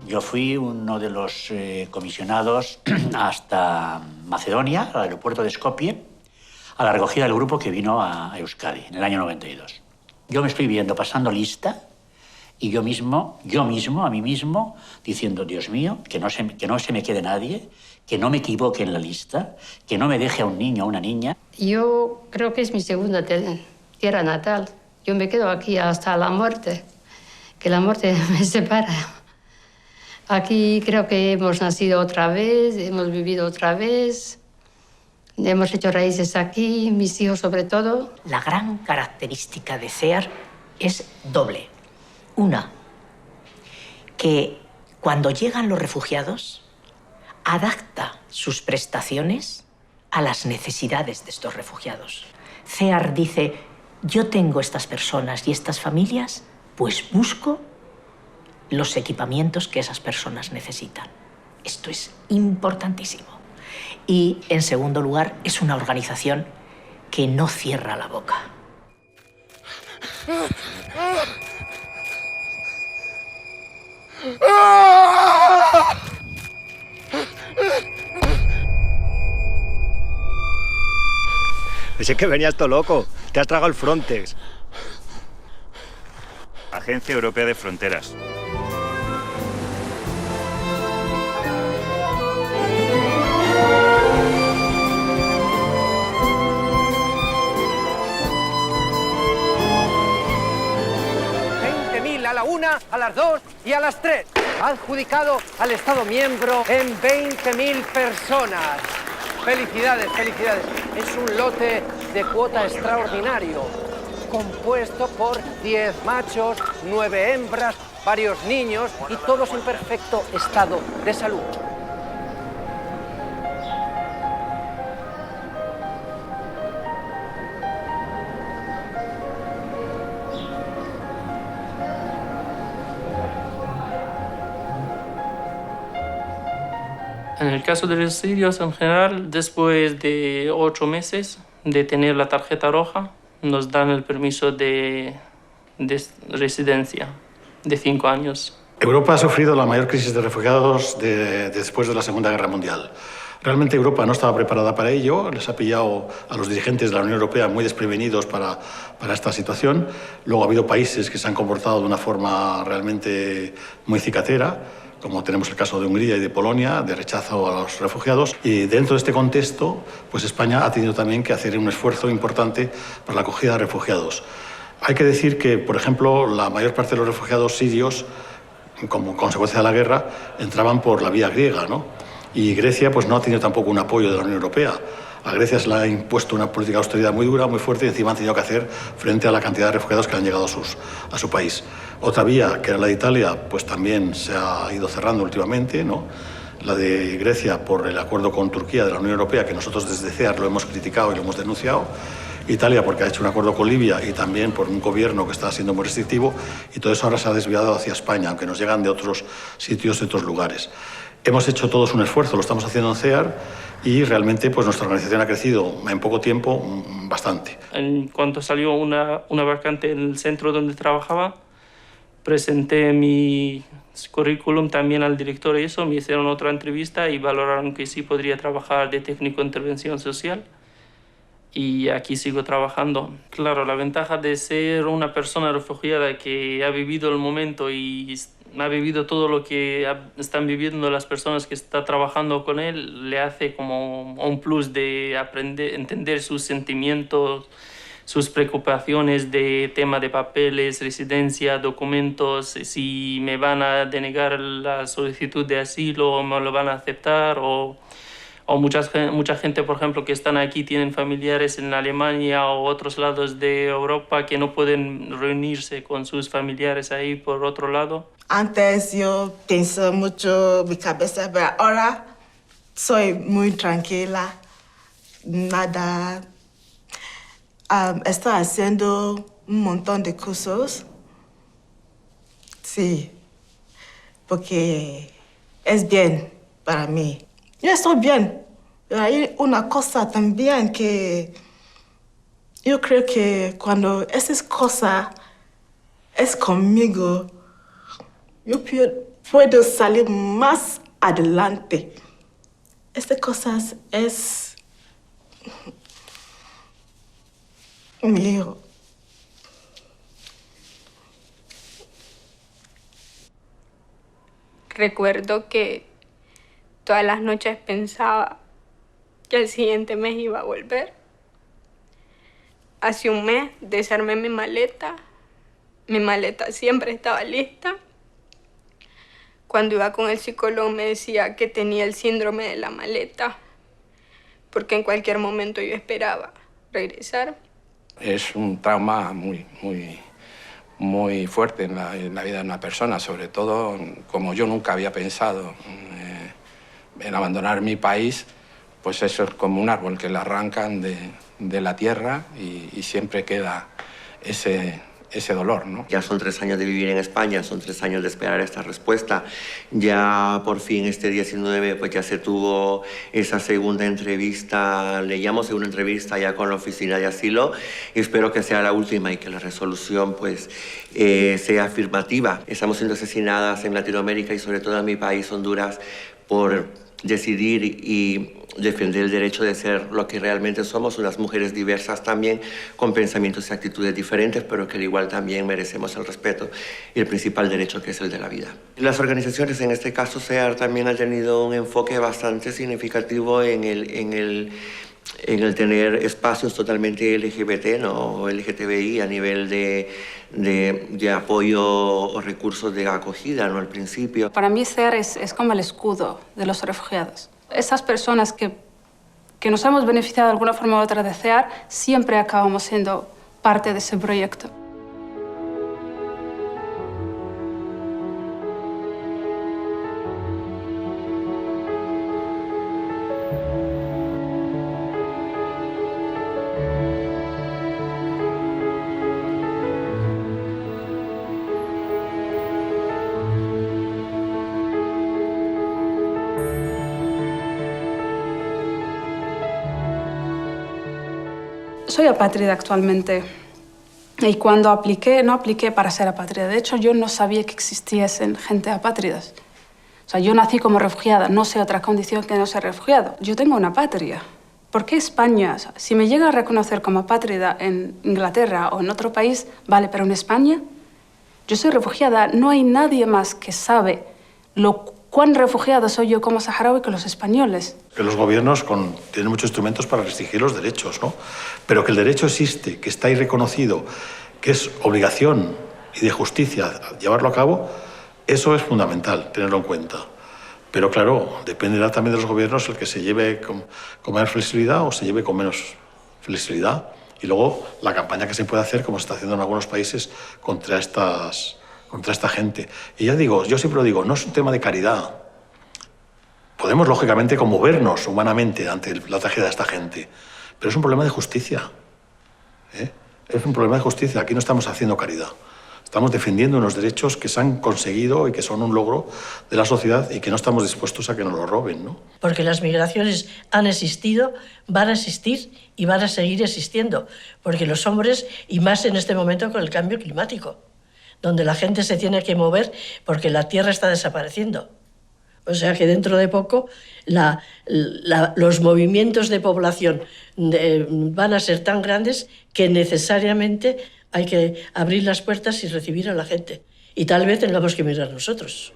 Yo fui uno de los comisionados hasta Macedonia, al aeropuerto de Skopje, a la recogida del grupo que vino a Euskadi en el año 92. Yo me estoy viendo pasando lista y yo mismo, a mí mismo, diciendo, Dios mío, que no se me quede nadie, que no me equivoque en la lista, que no me deje a un niño o una niña. Yo creo que es mi segunda tierra natal. Yo me quedo aquí hasta la muerte, que la muerte me separa. Aquí creo que hemos nacido otra vez, hemos vivido otra vez, hemos hecho raíces aquí, mis hijos sobre todo. La gran característica de CEAR es doble. Una, que cuando llegan los refugiados, adapta sus prestaciones a las necesidades de estos refugiados. CEAR dice, yo tengo estas personas y estas familias, pues busco los equipamientos que esas personas necesitan. Esto es importantísimo. Y, en segundo lugar, es una organización que no cierra la boca. Pensé que venías todo loco. Te has tragado el Frontex. Agencia Europea de Fronteras. A la 1, a las 2 y a las 3. Ha adjudicado al Estado miembro en 20.000 personas. Felicidades, felicidades. Es un lote de cuota extraordinario, compuesto por 10 machos, 9 hembras, varios niños y todos en perfecto estado de salud. En el caso de los sirios en general, después de 8 meses de tener la tarjeta roja, nos dan el permiso de residencia de 5 años. Europa ha sufrido la mayor crisis de refugiados después de la Segunda Guerra Mundial. Realmente Europa no estaba preparada para ello, les ha pillado a los dirigentes de la Unión Europea muy desprevenidos para esta situación. Luego ha habido países que se han comportado de una forma realmente muy cicatera, como tenemos el caso de Hungría y de Polonia, de rechazo a los refugiados. Y dentro de este contexto, pues España ha tenido también que hacer un esfuerzo importante para la acogida de refugiados. Hay que decir que, por ejemplo, la mayor parte de los refugiados sirios, como consecuencia de la guerra, entraban por la vía griega, ¿no? Y Grecia pues, no ha tenido tampoco un apoyo de la Unión Europea. A Grecia se le ha impuesto una política de austeridad muy dura, muy fuerte, y encima han tenido que hacer frente a la cantidad de refugiados que han llegado a su país. Otra vía, que era la de Italia, pues también se ha ido cerrando últimamente, ¿no? La de Grecia por el acuerdo con Turquía de la Unión Europea, que nosotros desde CEAR lo hemos criticado y lo hemos denunciado. Italia porque ha hecho un acuerdo con Libia y también por un gobierno que está siendo muy restrictivo, y todo eso ahora se ha desviado hacia España, aunque nos llegan de otros sitios, de otros lugares. Hemos hecho todos un esfuerzo, lo estamos haciendo en CEAR, y realmente pues nuestra organización ha crecido en poco tiempo bastante. En cuanto salió una vacante en el centro donde trabajaba, presenté mi currículum también al director y eso, me hicieron otra entrevista y valoraron que sí podría trabajar de técnico de intervención social. Y aquí sigo trabajando. Claro, la ventaja de ser una persona refugiada que ha vivido el momento y ha vivido todo lo que están viviendo las personas que están trabajando con él, le hace como un plus de aprender, entender sus sentimientos, sus preocupaciones de tema de papeles, residencia, documentos, si me van a denegar la solicitud de asilo o me lo van a aceptar, o mucha gente, por ejemplo, que están aquí, tienen familiares en Alemania o otros lados de Europa que no pueden reunirse con sus familiares ahí por otro lado. Antes yo pensé mucho mi cabeza, pero ahora soy muy tranquila. Nada. Estoy haciendo un montón de cursos. Sí, porque es bien para mí. Yo estoy bien, pero hay una cosa también que yo creo que cuando esa cosa es conmigo, yo puedo salir más adelante. Estas cosas es mío. Recuerdo que todas las noches pensaba que el siguiente mes iba a volver. Hace un mes desarmé mi maleta. Mi maleta siempre estaba lista. Cuando iba con el psicólogo me decía que tenía el síndrome de la maleta, porque en cualquier momento yo esperaba regresar. Es un trauma muy fuerte en la vida de una persona, sobre todo como yo nunca había pensado en abandonar mi país, pues eso es como un árbol que le arrancan de la tierra y siempre queda ese dolor, ¿no? Ya son 3 años de vivir en España, son 3 años de esperar esta respuesta. Ya por fin este 19 pues ya se tuvo esa segunda entrevista, le llamo segunda entrevista ya con la oficina de asilo, y espero que sea la última y que la resolución pues sea afirmativa. Estamos siendo asesinadas en Latinoamérica y sobre todo en mi país, Honduras, por decidir y defender el derecho de ser lo que realmente somos, unas mujeres diversas también, con pensamientos y actitudes diferentes, pero que al igual también merecemos el respeto y el principal derecho, que es el de la vida. Las organizaciones, en este caso CEAR, también han tenido un enfoque bastante significativo en el tener espacios totalmente LGBT, ¿no? LGTBI a nivel de apoyo o recursos de acogida, ¿no? Al principio. Para mí CEAR es como el escudo de los refugiados. Esas personas que nos hemos beneficiado de alguna forma u otra de CEAR, siempre acabamos siendo parte de ese proyecto. Soy apátrida actualmente y cuando apliqué, no apliqué para ser apátrida. De hecho, yo no sabía que existiesen gente apátridas. O sea, yo nací como refugiada, no sé otra condición que no ser refugiado. Yo tengo una patria. ¿Por qué España? O sea, si me llega a reconocer como apátrida en Inglaterra o en otro país, vale, pero en España, yo soy refugiada. No hay nadie más que sabe cuán refugiada soy yo como saharaui que los españoles. Que los gobiernos tienen muchos instrumentos para restringir los derechos, ¿no? Pero que el derecho existe, que está ahí reconocido, que es obligación y de justicia llevarlo a cabo, eso es fundamental, tenerlo en cuenta. Pero claro, dependerá también de los gobiernos el que se lleve con mayor flexibilidad o se lleve con menos flexibilidad. Y luego la campaña que se puede hacer, como se está haciendo en algunos países, contra esta gente. Y ya digo, yo siempre lo digo, no es un tema de caridad. Podemos, lógicamente, conmovernos humanamente ante la tragedia de esta gente, pero es un problema de justicia. Es un problema de justicia. Aquí no estamos haciendo caridad. Estamos defendiendo unos derechos que se han conseguido y que son un logro de la sociedad y que no estamos dispuestos a que nos lo roben, ¿no? Porque las migraciones han existido, van a existir y van a seguir existiendo. Porque los hombres, y más en este momento con el cambio climático, donde la gente se tiene que mover porque la tierra está desapareciendo. O sea que dentro de poco los movimientos de población van a ser tan grandes que necesariamente hay que abrir las puertas y recibir a la gente. Y tal vez tengamos que mirar nosotros.